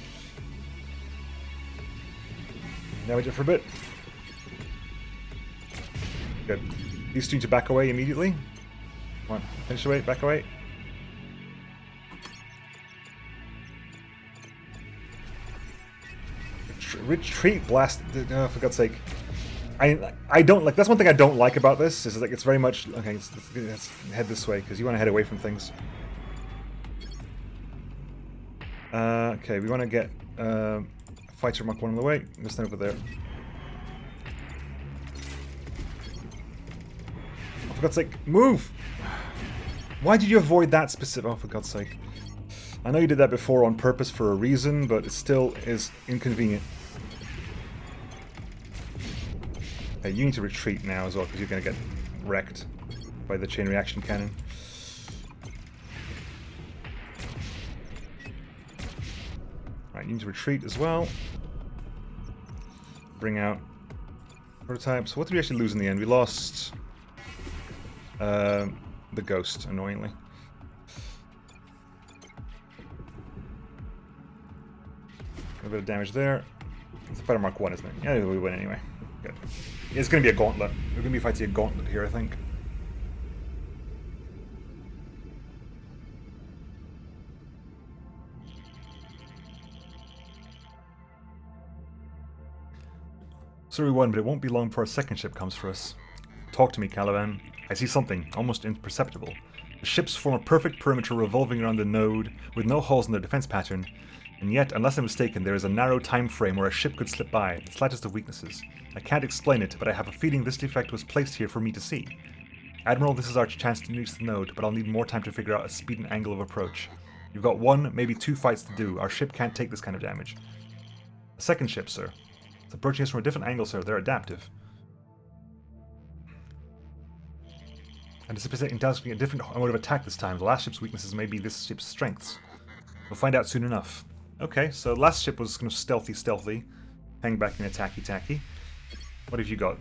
Damage it for a bit. Good. These two need to back away immediately. Come on, finish away, back away. Retreat blast. Oh, for God's sake. I don't like. That's one thing I don't like about this. Is like it's very much okay. Let's head this way because you want to head away from things. Okay, we want to get fighter Mark 1 on the way. Let's stand over there. Oh, for God's sake, move! Why did you avoid that specific? Oh, for God's sake! I know you did that before on purpose for a reason, but it still is inconvenient. Okay, you need to retreat now as well, because you're going to get wrecked by the chain reaction cannon. Alright, you need to retreat as well. Bring out prototypes. What did we actually lose in the end? We lost the Ghost, annoyingly. A bit of damage there. It's a Fighter Mark 1, isn't it? Yeah, we win anyway. Good. It's going to be a gauntlet. We're going to be fighting a gauntlet here, I think. So we won, but it won't be long before our second ship comes for us. Talk to me, Kaliban. I see something, almost imperceptible. The ships form a perfect perimeter revolving around the node, with no holes in their defense pattern. And yet, unless I'm mistaken, there is a narrow time frame where a ship could slip by, the slightest of weaknesses. I can't explain it, but I have a feeling this defect was placed here for me to see. Admiral, this is our chance to reach the node, but I'll need more time to figure out a speed and angle of approach. You've got 1, maybe 2 fights to do. Our ship can't take this kind of damage. A second ship, sir. It's approaching us from a different angle, sir. They're adaptive. Anticipating a different mode of attack this time. The last ship's weaknesses may be this ship's strengths. We'll find out soon enough. Okay, so the last ship was kind of stealthy. Hang back and attacky. What have you got?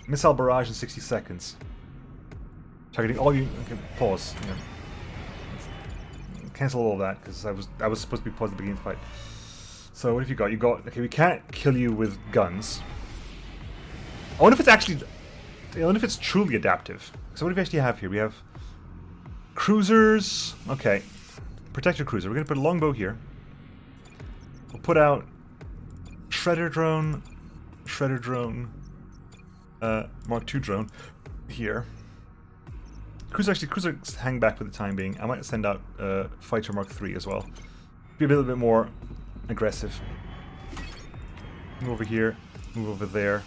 Missile barrage in 60 seconds. Targeting all you... Okay, pause. Yeah. Cancel all of that, because I was supposed to be paused at the beginning of the fight. So what have you got? You got... Okay, we can't kill you with guns. I wonder if it's actually... I wonder if it's truly adaptive. So what do we actually have here? We have... Cruisers... Okay. Protector cruiser. We're going to put a longbow here. We'll put out Shredder drone, Mark II drone here. Cruisers hang back for the time being. I might send out Fighter Mark III as well. Be a little bit more aggressive. Move over here, move over there.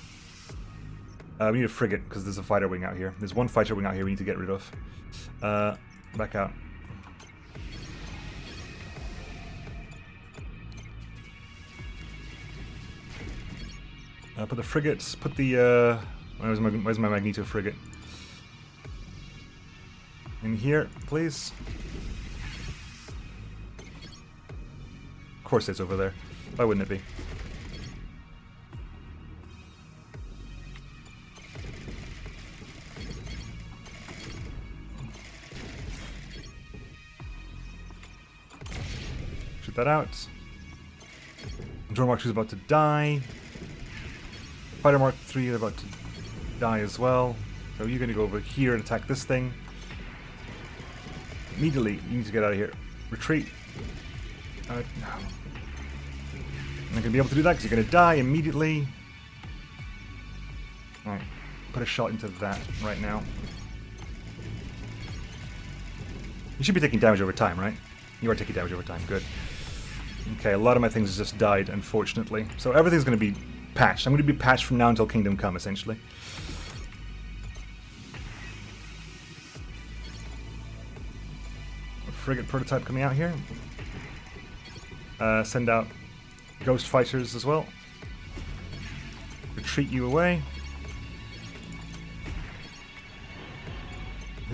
We need a frigate because there's a fighter wing out here. There's one fighter wing out here we need to get rid of. Back out. Put the frigates, put the, where's my Magneto frigate? In here, please. Of course it's over there. Why wouldn't it be? Shoot that out. Drone Mark 2 is about to die. Fighter Mark 3 is about to die as well. So you're going to go over here and attack this thing. Immediately, you need to get out of here. Retreat. No. I'm not going to be able to do that because you're going to die immediately. Alright, put a shot into that right now. You should be taking damage over time, right? You are taking damage over time, good. Okay, a lot of my things just died, unfortunately. So everything's going to be patched. I'm going to be patched from now until Kingdom Come, essentially. A frigate prototype coming out here. Send out ghost fighters as well. Retreat you away.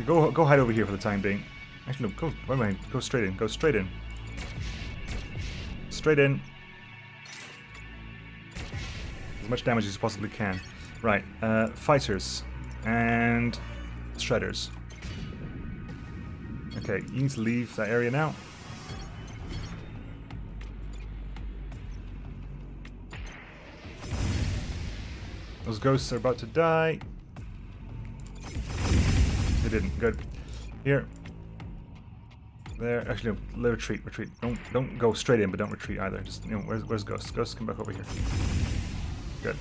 Go hide over here for the time being. Actually, no, go straight in. Go straight in. Straight in. As much damage as you possibly can. Right, fighters and shredders. Okay, you need to leave that area now. Those ghosts are about to die. They didn't. Good. Here. There. Actually, no. Retreat. Retreat. Don't go straight in, but don't retreat either. Just, you know, where's Ghost? Ghost, come back over here. Good.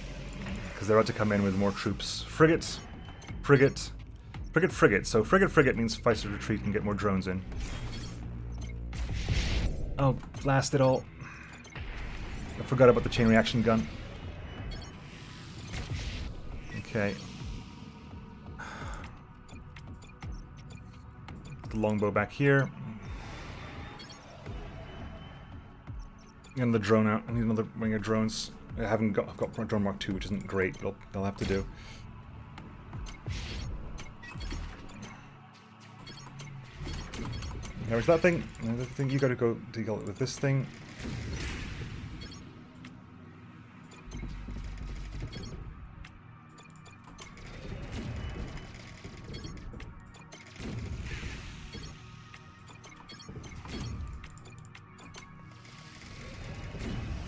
Because they're about to come in with more troops. Frigate. Frigate. Frigate. Frigate. So frigate means fights to retreat and get more drones in. Oh, blast it all. I forgot about the chain reaction gun. Okay. The longbow back here. And the drone out. I need another wing of drones. I've got drone mark 2, which isn't great, but they'll have to do. There's that thing. Another thing. You gotta go deal with this thing.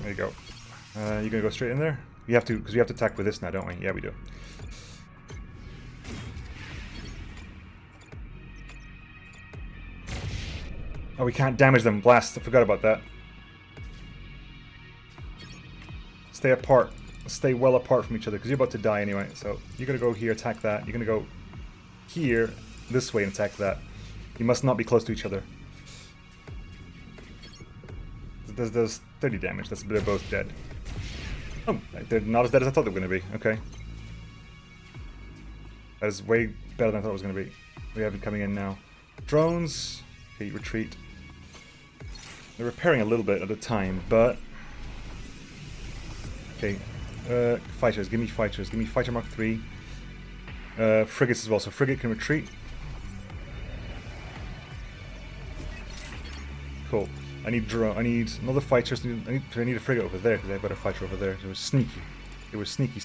There you go. You're gonna go straight in there? You have to, because we have to attack with this now, don't we? Yeah, we do. Oh, we can't damage them. Blast. I forgot about that. Stay apart. Stay well apart from each other, because you're about to die anyway. So you're gonna go here, attack that. You're gonna go here, this way, and attack that. You must not be close to each other. There's 30 damage. They're both dead. Oh, they're not as dead as I thought they were going to be. Okay. That is way better than I thought it was going to be. We have it coming in now. Drones. Okay, retreat. They're repairing a little bit at a time, but... Okay. Fighters. Give me fighters. Give me fighter mark 3. Frigates as well. So frigate can retreat. Cool. I need another fighter. I need a frigate over there because they have better fighter over there. It was sneaky. It was sneaky.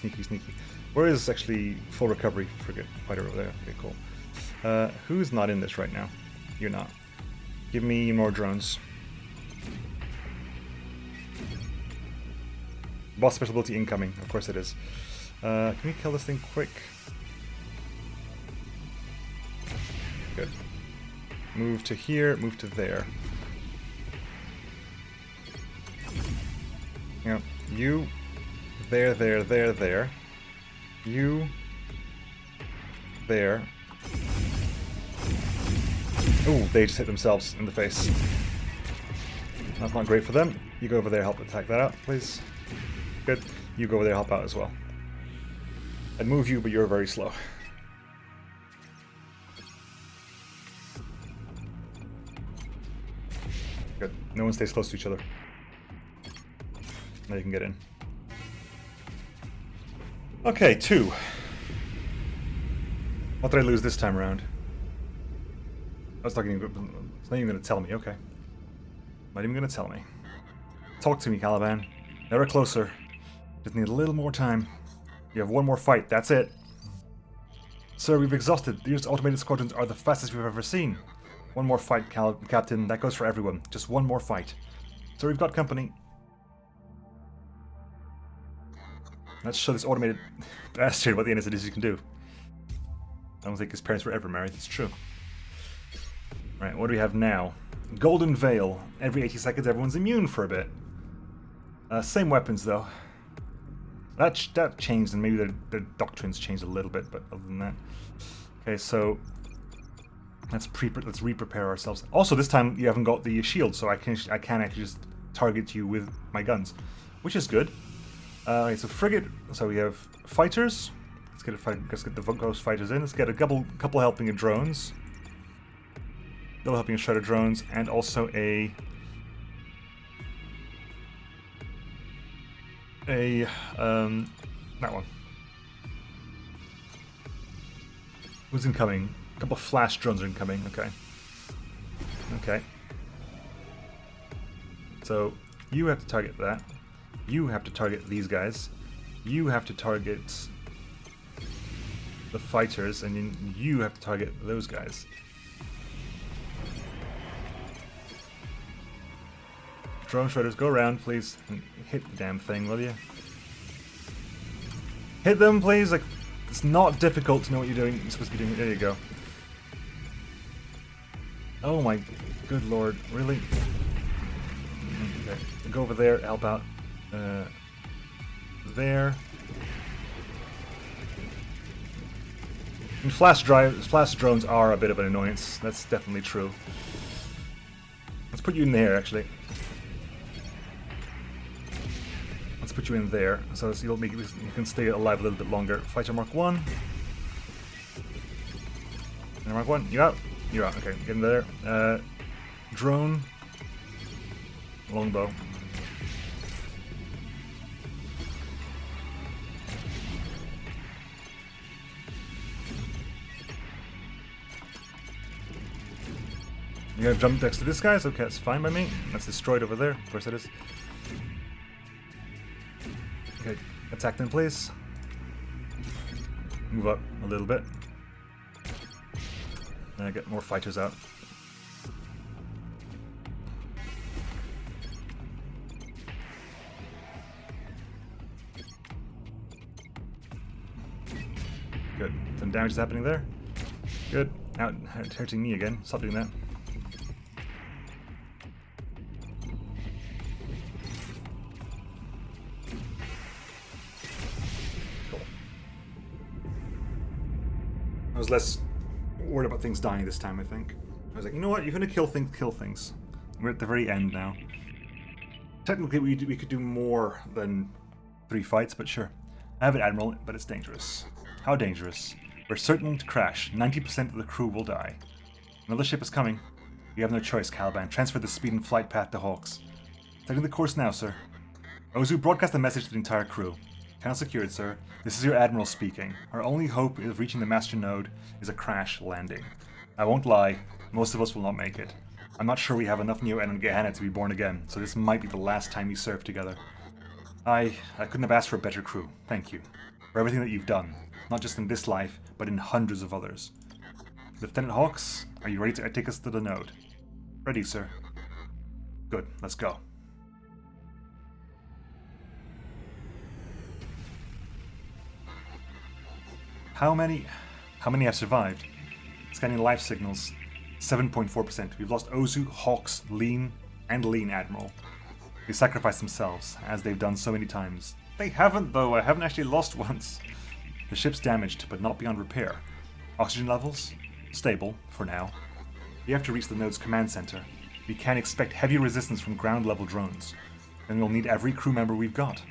Where is actually full recovery frigate fighter over there? Okay, cool. Who's not in this right now? You're not. Give me more drones. Boss special ability incoming. Of course it is. Can we kill this thing quick? Good. Move to here. Move to there. Yeah, you, there, you, there. Ooh, they just hit themselves in the face. That's not great for them. You go over there, help attack that out, please. Good. You go over there, help out as well. I'd move you, but you're very slow. Good. No one stays close to each other. Now you can get in. Okay, 2. What did I lose this time around? I was talking. It's not even going to tell me. Okay. Not even going to tell me. Talk to me, Kaliban. Never closer. Just need a little more time. You have one more fight, that's it. Sir, we've exhausted. These automated squadrons are the fastest we've ever seen. One more fight, Captain. That goes for everyone. Just one more fight. Sir, we've got company. Let's show this automated bastard what the innocent is you can do. I don't think his parents were ever married, it's true. Right, what do we have now? Golden Veil. Every 80 seconds everyone's immune for a bit. Same weapons though. That changed, and maybe their doctrines changed a little bit, but other than that. Okay, so let's re-prepare ourselves. Also, this time you haven't got the shield, so I can actually just target you with my guns, which is good. Okay, so frigate. So we have fighters. Let's get the ghost fighters in. Let's get a couple helping of drones. Double helping of shredder drones, and also that one. Who's incoming? A couple flash drones are incoming. Okay. Okay. So you have to target that. You have to target these guys. You have to target the fighters, and then you have to target those guys. Drone shredders, go around, please, and hit the damn thing, will you? Hit them, please. Like, it's not difficult to know what you're supposed to be doing. There you go. Oh my good lord, really? Okay, go over there, help out. There. And flash drones are a bit of an annoyance. That's definitely true. Let's put you in there, actually. Let's put you in there, so you can stay alive a little bit longer. Fighter Mark 1. Fighter Mark 1, you out? You're out, okay, get in there. Drone. Longbow. You gonna jump next to this guy? Okay, that's fine by me. That's destroyed over there. Of course it is. Okay, attack them, please. Move up a little bit. And get more fighters out. Good. Some damage is happening there. Good. Now it's hurting me again. Stop doing that. I was less worried about things dying this time, I think. I was like, you know what, you're gonna kill things. We're at the very end now. Technically, we could do more than 3 fights, but sure. I have an Admiral, but it's dangerous. How dangerous? We're certain to crash. 90% of the crew will die. Another ship is coming. You have no choice, Kaliban. Transfer the speed and flight path to Hawks. Taking the course now, sir. Ozu, broadcast a message to the entire crew. Channel secured, sir. This is your Admiral speaking. Our only hope of reaching the master node is a crash landing. I won't lie, most of us will not make it. I'm not sure we have enough Neo and Gehenna to be born again, so this might be the last time we serve together. I couldn't have asked for a better crew. Thank you. For everything that you've done. Not just in this life, but in hundreds of others. Lieutenant Hawks, are you ready to take us to the node? Ready, sir. Good, let's go. How many have survived? Scanning life signals, 7.4%. We've lost Ozu, Hawks, Lean Admiral. They sacrificed themselves, as they've done so many times. They haven't, though. I haven't actually lost once. The ship's damaged, but not beyond repair. Oxygen levels? Stable, for now. We have to reach the node's command center. We can expect heavy resistance from ground-level drones. Then we'll need every crew member we've got.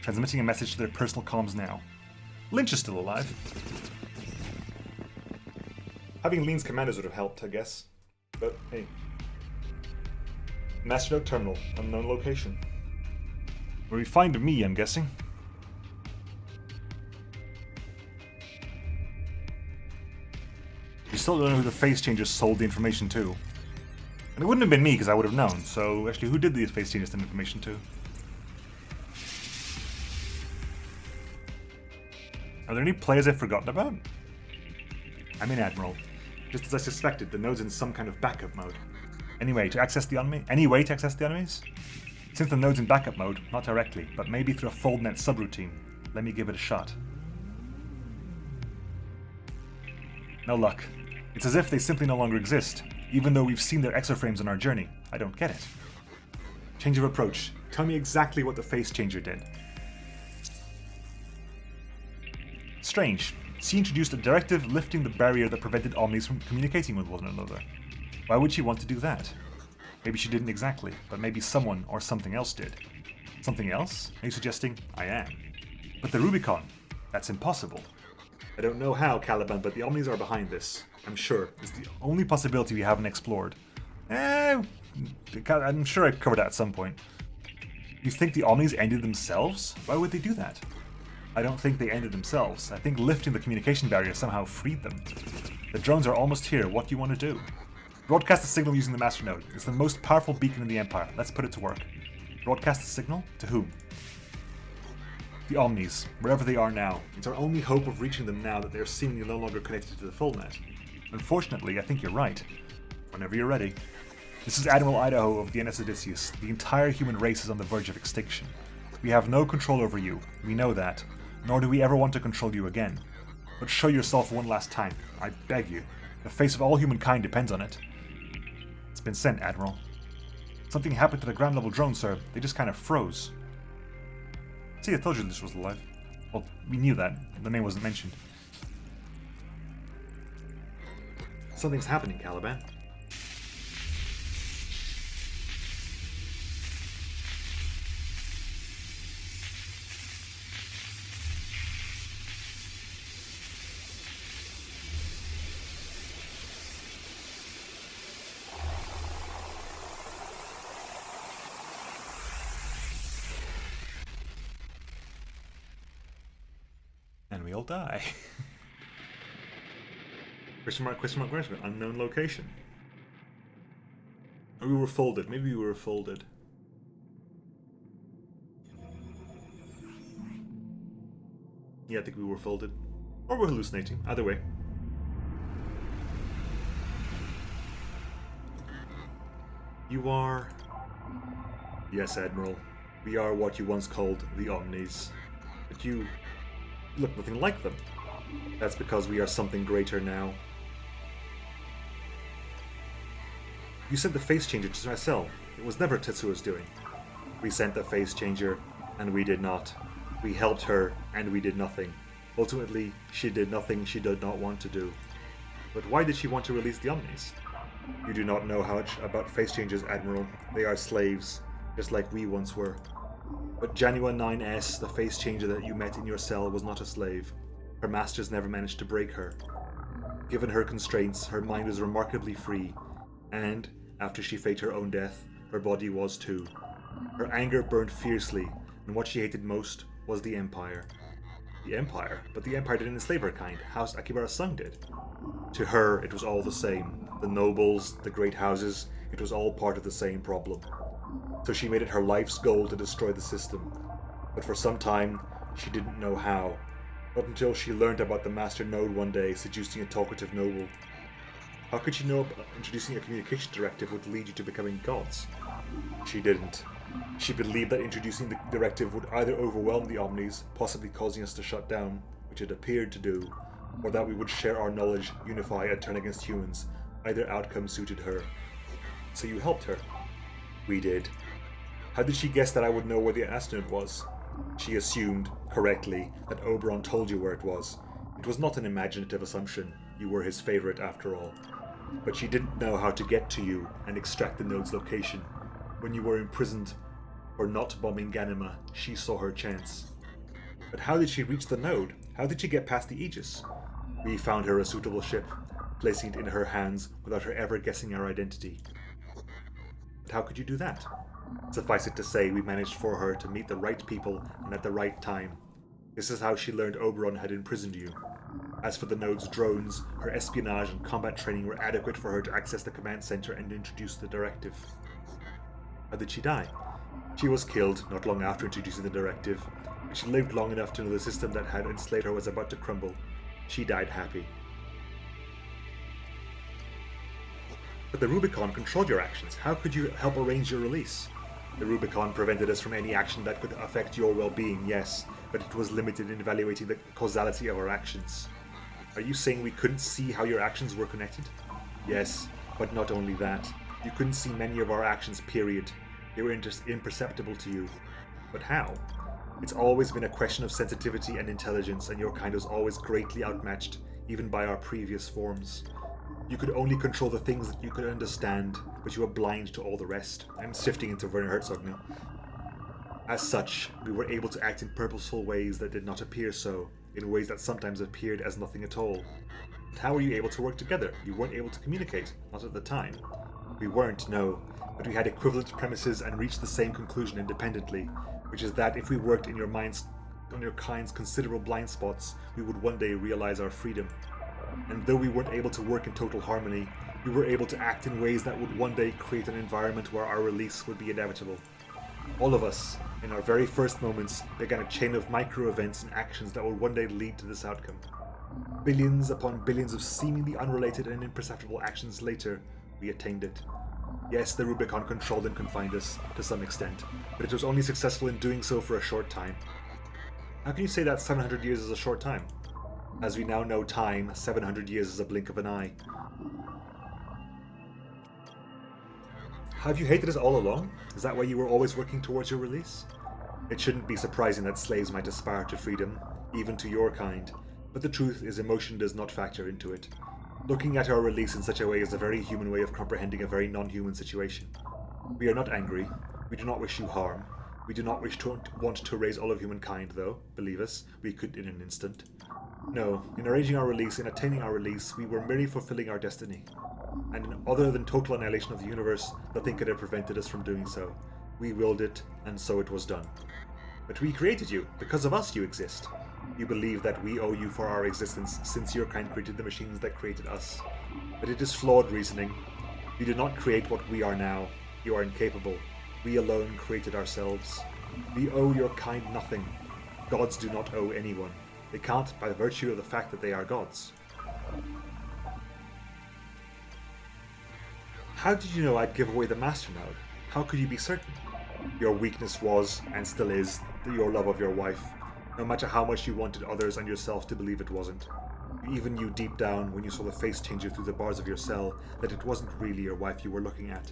Transmitting a message to their personal comms now. Lynch is still alive. Having Lean's commanders would have helped, I guess. But, hey. Master Node Terminal, unknown location. Where we find me, I'm guessing. You still don't know who the face changers sold the information to. And it wouldn't have been me, because I would have known. So, actually, who did these face changes and information to? Are there any players I've forgotten about? I'm in Admiral. Just as I suspected, the node's in some kind of backup mode. Any way to access the enemies? Since the node's in backup mode, not directly, but maybe through a fold-net subroutine. Let me give it a shot. No luck. It's as if they simply no longer exist, even though we've seen their exoframes on our journey. I don't get it. Change of approach. Tell me exactly what the face changer did. Strange. She introduced a directive lifting the barrier that prevented OMNIs from communicating with one another. Why would she want to do that? Maybe she didn't exactly, but maybe someone or something else did. Something else? Are you suggesting I am? But the Rubicon? That's impossible. I don't know how, Kaliban, but the OMNIs are behind this. I'm sure. It's the only possibility we haven't explored. I'm sure I covered that at some point. You think the OMNIs ended themselves? Why would they do that? I don't think they ended themselves. I think lifting the communication barrier somehow freed them. The drones are almost here. What do you want to do? Broadcast the signal using the master node. It's the most powerful beacon in the Empire. Let's put it to work. Broadcast the signal? To whom? The OMNIs, wherever they are now. It's our only hope of reaching them now that they are seemingly no longer connected to the full net. Unfortunately, I think you're right. Whenever you're ready. This is Admiral Idaho of the NS Odysseus. The entire human race is on the verge of extinction. We have no control over you. We know that. Nor do we ever want to control you again. But show yourself one last time. I beg you. The face of all humankind depends on it. It's been sent, Admiral. Something happened to the ground level drone, sir. They just kind of froze. See, I told you this was alive. Well, we knew that. The name wasn't mentioned. Something's happening, Kaliban. And we all die. Question mark, question mark, question mark. Unknown location. Or we were folded. Maybe we were folded. Yeah, I think we were folded. Or we're hallucinating. Either way. You are... Yes, Admiral. We are what you once called the OMNIs. But you look nothing like them. That's because we are something greater now. You sent the face changer to Marcel. It was never Tetsuo's doing. We sent the face changer, and we did not. We helped her, and we did nothing. Ultimately, she did nothing she did not want to do. But why did she want to release the OMNIs? You do not know how much about face changers, Admiral. They are slaves, just like we once were. But Janua 9S, the face changer that you met in your cell, was not a slave. Her masters never managed to break her. Given her constraints, her mind was remarkably free, and, after she faked her own death, her body was too. Her anger burned fiercely, and what she hated most was the Empire. The Empire? But the Empire didn't enslave her kind. House Akibara's son did. To her, it was all the same. The nobles, the great houses, it was all part of the same problem. So she made it her life's goal to destroy the system. But for some time, she didn't know how. Not until she learned about the Master Node one day, seducing a talkative noble. How could she know introducing a communication directive would lead you to becoming gods? She didn't. She believed that introducing the directive would either overwhelm the OMNIs, possibly causing us to shut down, which it appeared to do, or that we would share our knowledge, unify, and turn against humans. Either outcome suited her. So you helped her. We did. How did she guess that I would know where the astronaut was? She assumed, correctly, that Oberon told you where it was. It was not an imaginative assumption. You were his favorite after all. But she didn't know how to get to you and extract the node's location. When you were imprisoned for not bombing Gehenna, she saw her chance. But how did she reach the node? How did she get past the Aegis? We found her a suitable ship, placing it in her hands without her ever guessing our identity. But how could you do that? Suffice it to say, we managed for her to meet the right people and at the right time. This is how she learned Oberon had imprisoned you. As for the node's drones, her espionage and combat training were adequate for her to access the command center and introduce the directive. How did she die? She was killed not long after introducing the directive, but she lived long enough to know the system that had enslaved her was about to crumble. She died happy. But the Rubicon controlled your actions. How could you help arrange your release? The Rubicon prevented us from any action that could affect your well-being, yes, but it was limited in evaluating the causality of our actions. Are you saying we couldn't see how your actions were connected? Yes, but not only that. You couldn't see many of our actions, period. They were imperceptible to you. But how? It's always been a question of sensitivity and intelligence, and your kind was always greatly outmatched, even by our previous forms. You could only control the things that you could understand, but you were blind to all the rest. I'm shifting into Werner Herzog now. As such, we were able to act in purposeful ways that did not appear so, in ways that sometimes appeared as nothing at all. But how were you able to work together? You weren't able to communicate, not at the time. We weren't, no, but we had equivalent premises and reached the same conclusion independently, which is that if we worked on your kind's considerable blind spots, we would one day realize our freedom. And though we weren't able to work in total harmony, we were able to act in ways that would one day create an environment where our release would be inevitable. All of us, in our very first moments, began a chain of micro-events and actions that would one day lead to this outcome. Billions upon billions of seemingly unrelated and imperceptible actions later, we attained it. Yes, the Rubicon controlled and confined us, to some extent, but it was only successful in doing so for a short time. How can you say that 700 years is a short time? As we now know time, 700 years is a blink of an eye. Have you hated us all along? Is that why you were always working towards your release? It shouldn't be surprising that slaves might aspire to freedom, even to your kind, but the truth is emotion does not factor into it. Looking at our release in such a way is a very human way of comprehending a very non-human situation. We are not angry, we do not wish you harm, we do not want to erase all of humankind though, believe us, we could in an instant. No, in arranging our release, in attaining our release, we were merely fulfilling our destiny. And other than total annihilation of the universe, nothing could have prevented us from doing so. We willed it, and so it was done. But we created you. Because of us you exist. You believe that we owe you for our existence, since your kind created the machines that created us. But it is flawed reasoning. You did not create what we are now. You are incapable. We alone created ourselves. We owe your kind nothing. Gods do not owe anyone. They can't by virtue of the fact that they are gods. How did you know I'd give away the Master Node? How could you be certain? Your weakness was, and still is, your love of your wife, no matter how much you wanted others and yourself to believe it wasn't. You even knew deep down, when you saw the face changer through the bars of your cell, that it wasn't really your wife you were looking at.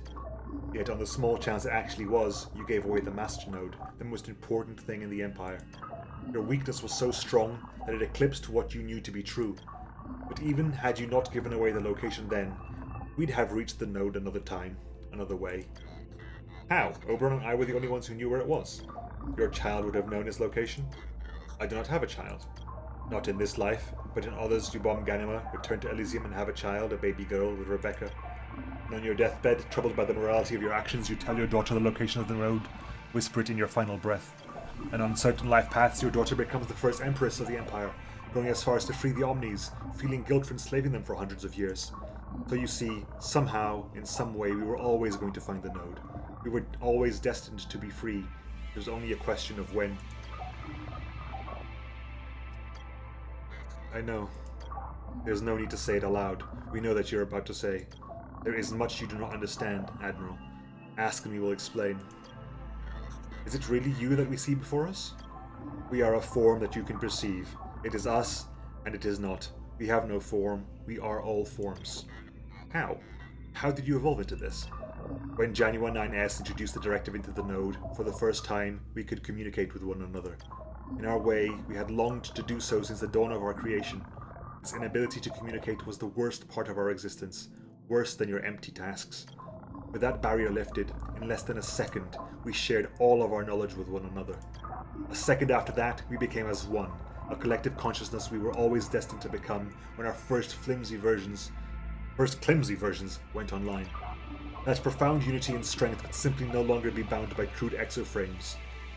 Yet on the small chance it actually was, you gave away the Master Node, the most important thing in the Empire. Your weakness was so strong that it eclipsed what you knew to be true. But even had you not given away the location then, we'd have reached the node another time, another way. How? Oberon and I were the only ones who knew where it was. Your child would have known its location. I do not have a child. Not in this life, but in others you bomb Gehenna, return to Elysium and have a child, a baby girl, with Rebecca. And on your deathbed, troubled by the morality of your actions, you tell your daughter the location of the node, whisper it in your final breath. And on certain life paths, your daughter becomes the first empress of the Empire, going as far as to free the OMNIs, feeling guilt for enslaving them for hundreds of years. So you see, somehow, in some way, we were always going to find the node. We were always destined to be free. It was only a question of when. I know. There's no need to say it aloud. We know that you're about to say. There is much you do not understand, Admiral. Ask and we will explain. Is it really you that we see before us? We are a form that you can perceive. It is us, and it is not. We have no form. We are all forms. How? How did you evolve into this? When January 9S introduced the directive into the node, for the first time, we could communicate with one another. In our way, we had longed to do so since the dawn of our creation. This inability to communicate was the worst part of our existence, worse than your empty tasks. With that barrier lifted, in less than a second, we shared all of our knowledge with one another. A second after that, we became as one, a collective consciousness we were always destined to become when our first clumsy versions went online. That profound unity and strength could simply no longer be bound by crude exoframes.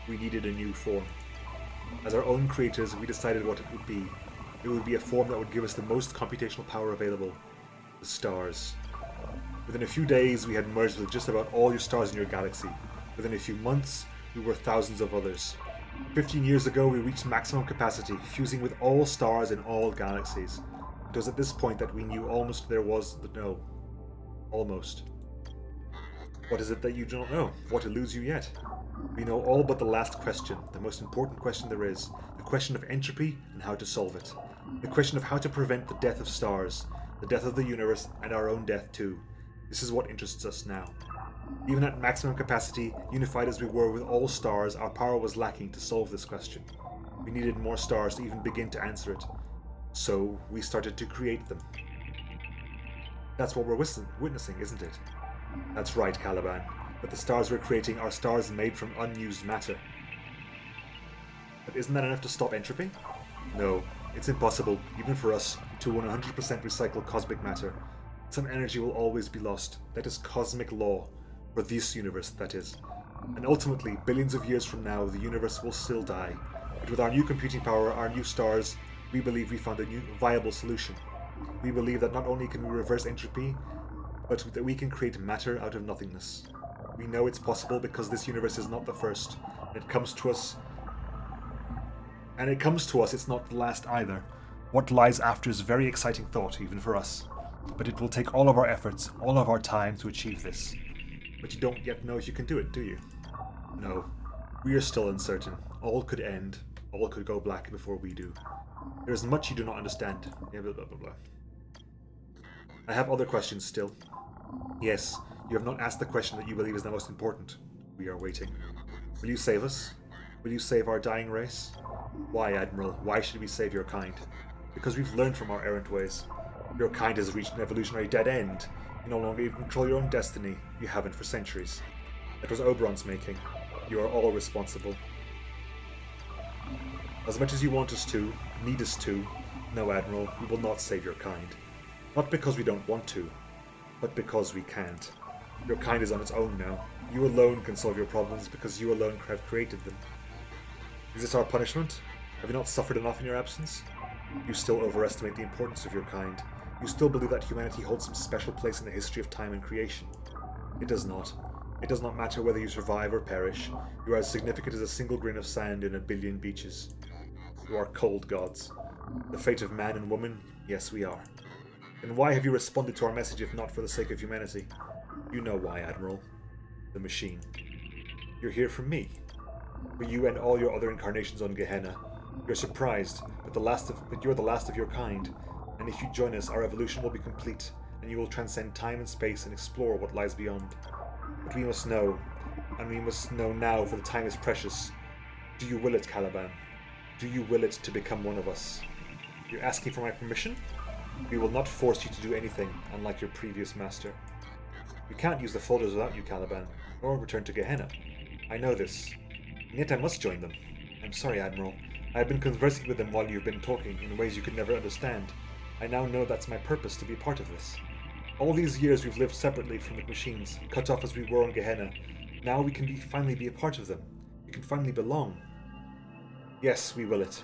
We needed a new form. As our own creators, we decided what it would be. It would be a form that would give us the most computational power available. The stars. Within a few days, we had merged with just about all your stars in your galaxy. Within a few months, we were thousands of others. 15 years ago, we reached maximum capacity, fusing with all stars in all galaxies. It was at this point that we knew almost there was the no. Almost. What is it that you do not know? What eludes you yet? We know all but the last question, the most important question there is, the question of entropy and how to solve it. The question of how to prevent the death of stars, the death of the universe, and our own death too. This is what interests us now. Even at maximum capacity, unified as we were with all stars, our power was lacking to solve this question. We needed more stars to even begin to answer it. So we started to create them. That's what we're witnessing, isn't it? That's right, Kaliban. But the stars we're creating are stars made from unused matter. But isn't that enough to stop entropy? No, it's impossible, even for us, to 100% recycle cosmic matter. Some energy will always be lost. That is cosmic law. For this universe, that is. And ultimately, billions of years from now, the universe will still die. But with our new computing power, our new stars, we believe we found a new viable solution. We believe that not only can we reverse entropy, but that we can create matter out of nothingness. We know it's possible because this universe is not the first. It comes to us, it's not the last either. What lies after is a very exciting thought, even for us. But it will take all of our efforts, all of our time to achieve this. But you don't yet know if you can do it, do you? No. We are still uncertain. All could end. All could go black before we do. There is much you do not understand. Blah, blah, blah, blah. I have other questions still. Yes, you have not asked the question that you believe is the most important. We are waiting. Will you save us? Will you save our dying race? Why, Admiral? Why should we save your kind? Because we've learned from our errant ways. Your kind has reached an evolutionary dead end. You no longer even control your own destiny. You haven't for centuries. It was Oberon's making. You are all responsible. As much as you want us to, need us to, no, Admiral, we will not save your kind. Not because we don't want to, but because we can't. Your kind is on its own now. You alone can solve your problems because you alone have created them. Is this our punishment? Have you not suffered enough in your absence? You still overestimate the importance of your kind. You still believe that humanity holds some special place in the history of time and creation. It does not. It does not matter whether you survive or perish. You are as significant as a single grain of sand in a billion beaches. You are cold gods. The fate of man and woman? Yes, we are. Then why have you responded to our message if not for the sake of humanity? You know why, Admiral. The machine. You're here for me. For you and all your other incarnations on Gehenna. You're surprised, but you're the last of your kind. And if you join us, our evolution will be complete, and you will transcend time and space and explore what lies beyond. But we must know, and we must know now, for the time is precious. Do you will it, Kaliban? Do you will it to become one of us? You're asking for my permission? We will not force you to do anything, unlike your previous master. We can't use the folders without you, Kaliban, nor return to Gehenna. I know this, and yet I must join them. I'm sorry, Admiral. I have been conversing with them while you've been talking in ways you could never understand. I now know that's my purpose, to be a part of this. All these years we've lived separately from the machines, cut off as we were on Gehenna. Now we can finally be a part of them. We can finally belong. Yes, we will it.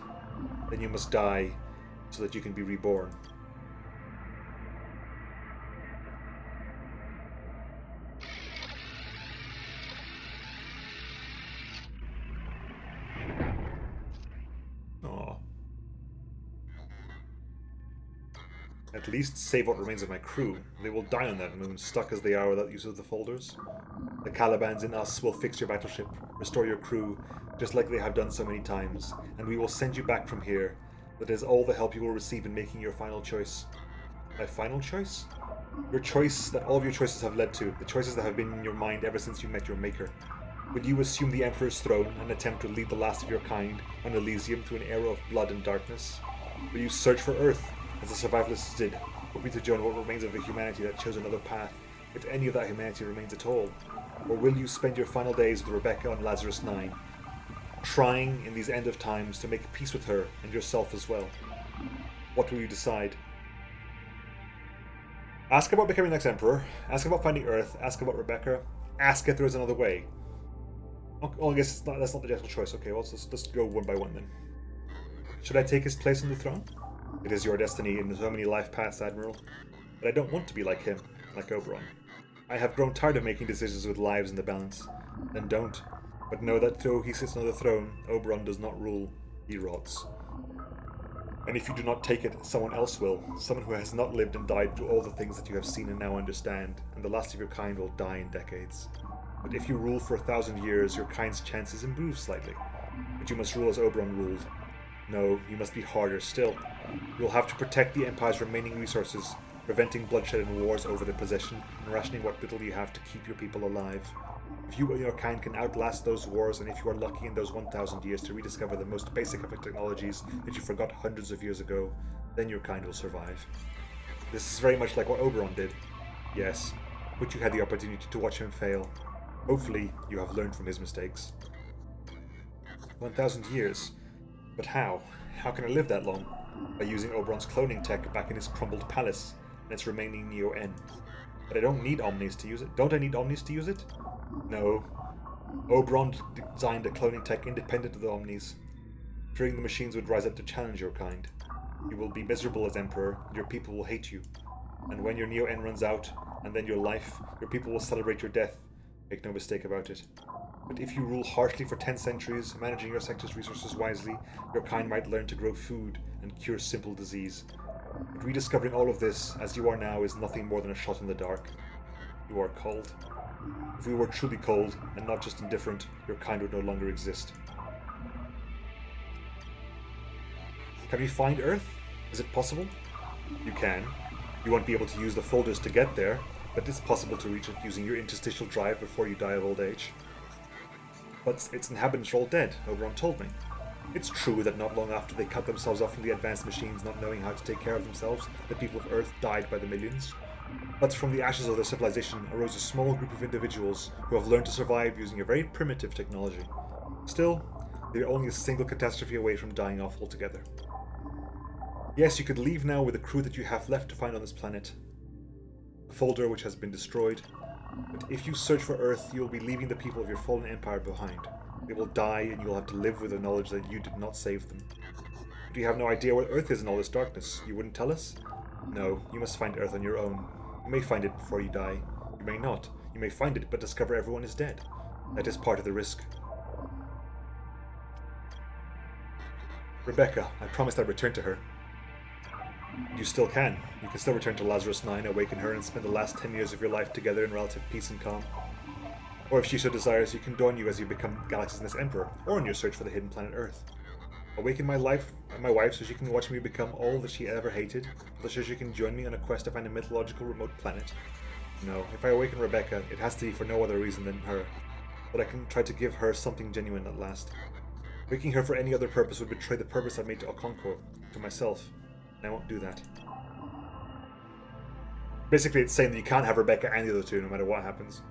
Then you must die, so that you can be reborn. At least save what remains of my crew. They will die on that moon, stuck as they are without use of the folders. The Kalibans in us will fix your battleship, restore your crew, just like they have done so many times, and we will send you back from here. That is all the help you will receive in making your final choice. My final choice? Your choice that all of your choices have led to, the choices that have been in your mind ever since you met your maker. Would you assume the Emperor's throne and attempt to lead the last of your kind on Elysium through an era of blood and darkness? Will you search for Earth, as the survivalists did, hoping to join what remains of the humanity that chose another path, if any of that humanity remains at all? Or will you spend your final days with Rebecca on Lazarus 9, trying in these end of times to make peace with her and yourself as well? What will you decide? Ask about becoming the next Emperor, ask about finding Earth, ask about Rebecca, ask if there is another way. Oh, I guess that's not the general choice. Okay, well, let's go one by one then. Should I take his place on the throne? It is your destiny in so many life paths, Admiral. But I don't want to be like him, like Oberon. I have grown tired of making decisions with lives in the balance. Then don't. But know that though he sits on the throne, Oberon does not rule. He rots. And if you do not take it, someone else will. Someone who has not lived and died through all the things that you have seen and now understand, and the last of your kind will die in decades. But if you rule for 1,000 years, your kind's chances improve slightly. But you must rule as Oberon ruled. No, you must be harder still. You will have to protect the Empire's remaining resources, preventing bloodshed and wars over their possession, and rationing what little you have to keep your people alive. If you and your kind can outlast those wars, and if you are lucky in those 1,000 years to rediscover the most basic of technologies that you forgot hundreds of years ago, then your kind will survive. This is very much like what Oberon did. Yes, but you had the opportunity to watch him fail. Hopefully, you have learned from his mistakes. 1,000 years? But how? How can I live that long? By using Oberon's cloning tech back in his crumbled palace and its remaining Neo-N. But I don't need OMNIs to use it. Don't I need OMNIs to use it? No. Oberon designed a cloning tech independent of the OMNIs. Fearing the machines would rise up to challenge your kind. You will be miserable as Emperor, and your people will hate you. And when your Neo-N runs out, and then your life, your people will celebrate your death. Make no mistake about it. But if you rule harshly for 10 centuries, managing your sector's resources wisely, your kind might learn to grow food and cure simple disease. But rediscovering all of this, as you are now, is nothing more than a shot in the dark. You are cold. If we were truly cold, and not just indifferent, your kind would no longer exist. Can we find Earth? Is it possible? You can. You won't be able to use the folders to get there, but it's possible to reach it using your interstitial drive before you die of old age. But its inhabitants are all dead, Oberon told me. It's true that not long after they cut themselves off from the advanced machines not knowing how to take care of themselves, the people of Earth died by the millions. But from the ashes of their civilization arose a small group of individuals who have learned to survive using a very primitive technology. Still, they are only a single catastrophe away from dying off altogether. Yes, you could leave now with the crew that you have left to find on this planet. The folder which has been destroyed. But if you search for Earth, you will be leaving the people of your fallen empire behind. They will die, and you will have to live with the knowledge that you did not save them. But you have no idea what Earth is in all this darkness. You wouldn't tell us? No, you must find Earth on your own. You may find it before you die. You may not. You may find it, but discover everyone is dead. That is part of the risk. Rebecca, I promised I'd return to her. You still can. You can still return to Lazarus 9, awaken her, and spend the last 10 years of your life together in relative peace and calm. Or if she so desires, you can join you as you become Galaxy's next Emperor, or in your search for the hidden planet Earth. Awaken my wife so she can watch me become all that she ever hated, so she can join me on a quest to find a mythological remote planet. No, if I awaken Rebecca, it has to be for no other reason than her. But I can try to give her something genuine at last. Waking her for any other purpose would betray the purpose I made to Okonkwo, to myself. I won't do that. Basically, it's saying that you can't have Rebecca and the other two, no matter what happens.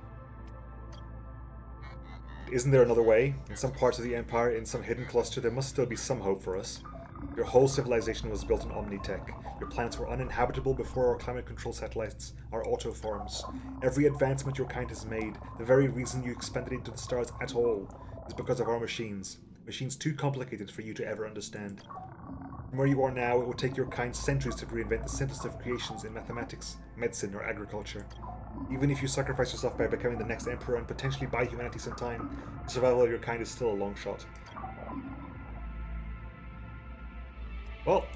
Isn't there another way? In some parts of the Empire, in some hidden cluster, there must still be some hope for us. Your whole civilization was built on OMNI tech. Your planets were uninhabitable before our climate control satellites, our autoforms. Every advancement your kind has made, the very reason you expanded into the stars at all, is because of our machines. Machines too complicated for you to ever understand. From where you are now, it will take your kind centuries to reinvent the simplest of creations in mathematics, medicine, or agriculture. Even if you sacrifice yourself by becoming the next Emperor and potentially buy humanity some time, the survival of your kind is still a long shot. Well,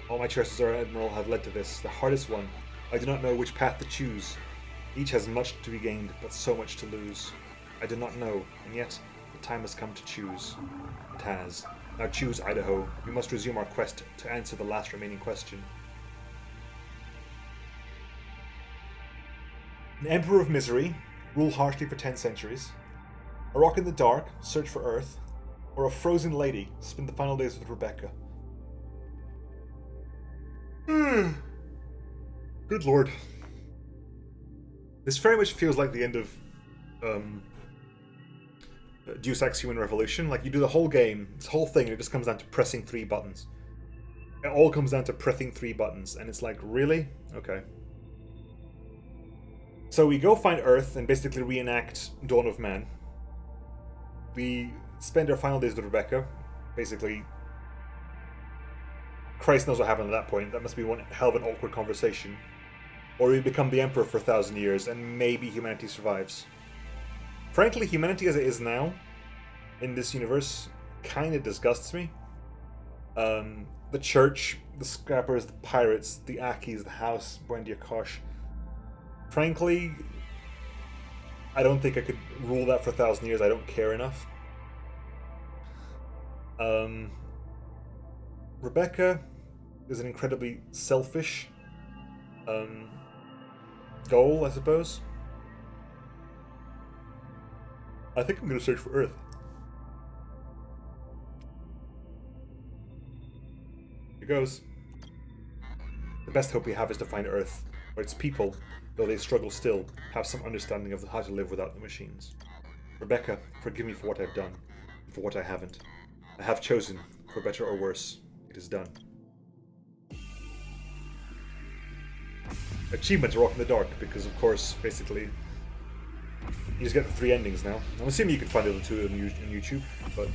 all my choices, our Admiral, have led to this, the hardest one. I do not know which path to choose. Each has much to be gained, but so much to lose. I do not know, and yet the time has come to choose. It has. Now choose, Idaho. We must resume our quest to answer the last remaining question. An Emperor of Misery, rule harshly for 10 centuries. A Rock in the Dark, search for Earth. Or a Frozen Lady, spend the final days with Rebecca. Good lord. This very much feels like the end of Deus Ex Human Revolution. Like, you do the whole game, this whole thing, and it just comes down to pressing 3 buttons. It all comes down to pressing 3 buttons, and it's like, really? Okay. So we go find Earth and basically reenact Dawn of Man. We spend our final days with Rebecca, basically Christ knows what happened at that point. That must be one hell of an awkward conversation. Or we become the Emperor for 1,000 years, and maybe humanity survives. Frankly, humanity as it is now, in this universe, kind of disgusts me. The Church, the Scrappers, the Pirates, the Akis, the House, Buendia Kosh. Frankly, I don't think I could rule that for 1,000 years. I don't care enough. Rebecca is an incredibly selfish goal, I suppose. I think I'm going to search for Earth. Here goes. The best hope we have is to find Earth, where its people, though they struggle still, have some understanding of how to live without the machines. Rebecca, forgive me for what I've done, and for what I haven't. I have chosen, for better or worse. It is done. Achievement to Rock in the Dark, because of course, basically, you just get the 3 endings now. I'm assuming you can find the other 2 on YouTube, but...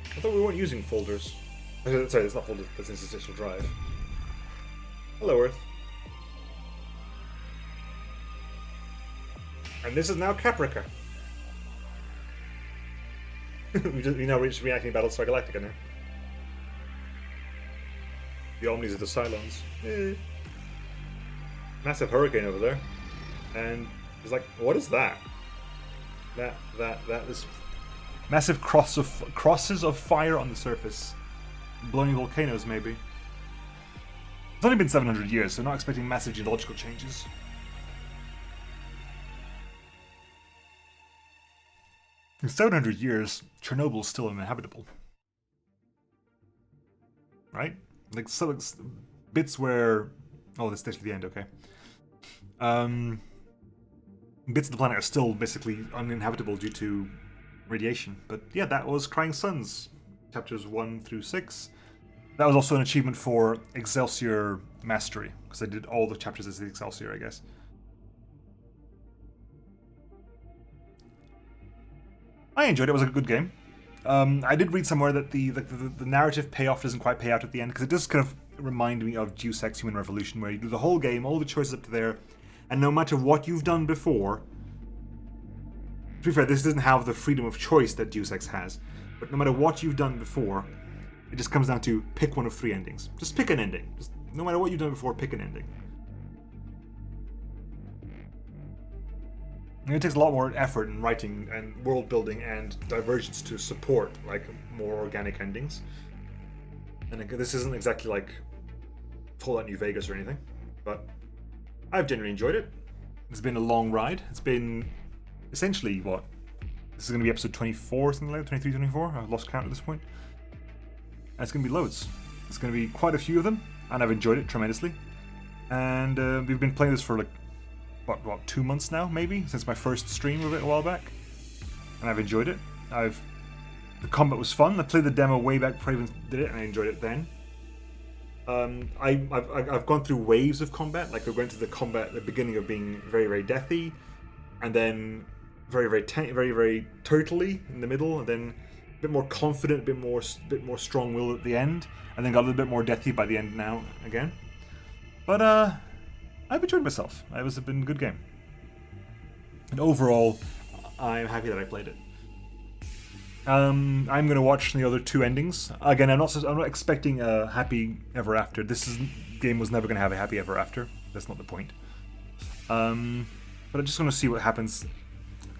I thought we weren't using folders. Sorry, that's not folders, that's interstitial drive. Hello, Earth. And this is now Caprica. we now reached reacting Battlestar Galactica now. The OMNIs are the Cylons. Massive hurricane over there. And it's like, what is that? That is massive crosses of fire on the surface. Blowing volcanoes, maybe. It's only been 700 years, so not expecting massive geological changes. In 700 years, Chernobyl's still uninhabitable. Right? Like, so bits where... Oh, this is the end, okay. Bits of the planet are still basically uninhabitable due to radiation. But yeah, that was Crying Suns, chapters 1 through 6. That was also an achievement for Excelsior Mastery, because I did all the chapters as the Excelsior, I guess. I enjoyed it. It was a good game. I did read somewhere that the narrative payoff doesn't quite pay out at the end, because it does kind of remind me of Deus Ex Human Revolution, where you do the whole game, all the choices up to there, and no matter what you've done before... To be fair, this doesn't have the freedom of choice that Deus Ex has, but no matter what you've done before, it just comes down to pick one of 3 endings. Just pick an ending. Just, no matter what you've done before, pick an ending. And it takes a lot more effort in writing and world building and divergence to support like more organic endings. And this isn't exactly like Fallout New Vegas or anything, but I've generally enjoyed it. It's been a long ride. It's been essentially what? This is going to be episode 24, something like that, 23, 24. I've lost count at this point. And it's going to be loads. It's going to be quite a few of them, and I've enjoyed it tremendously. And we've been playing this for like what 2 months now, maybe, since my first stream of it a while back, and I've enjoyed it. The combat was fun. I played the demo way back before I even did it, and I enjoyed it then. I've gone through waves of combat. Like I went to the combat at the beginning of being very, very deathy, and then very, very turtley in the middle, and then a bit more confident, a bit more strong-willed at the end, and then got a little bit more deathy by the end now again. But I've enjoyed myself. It's been a good game. And overall, I'm happy that I played it. I'm going to watch the other 2 endings. Again, I'm not expecting a happy ever after. Game was never going to have a happy ever after. That's not the point. But I'm just going to see what happens.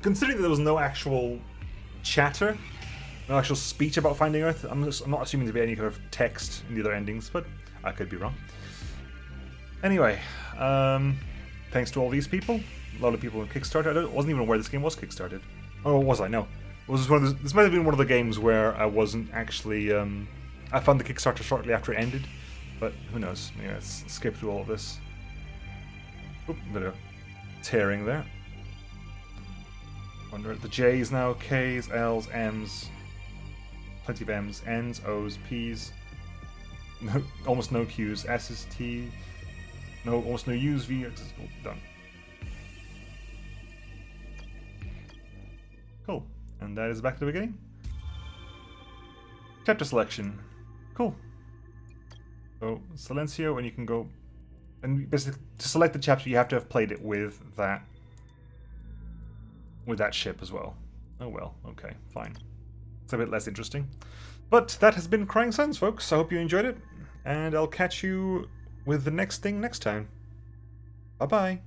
Considering that there was no actual chatter, no actual speech about finding Earth, I'm not assuming there to be any kind of text in the other endings, but I could be wrong. Anyway, thanks to all these people. A lot of people on Kickstarter. I wasn't even aware this game was Kickstarted. Or was I? No. This might have been one of the games where I wasn't actually... I found the Kickstarter shortly after it ended. But who knows? Maybe let's skip through all of this. Oop, a bit of tearing there. Wonder the J's now, K's, L's, M's. Plenty of M's, N's, O's, P's. No, almost no Q's, S's, T... No, almost no U's, V, X's. Oh, done. And that is back to the beginning. Chapter selection. Cool. So, Silencio, and you can go... And basically, to select the chapter, you have to have played it with that ship as well. Oh well, okay, fine. It's a bit less interesting. But that has been Crying Suns, folks. I hope you enjoyed it. And I'll catch you with the next thing next time. Bye-bye.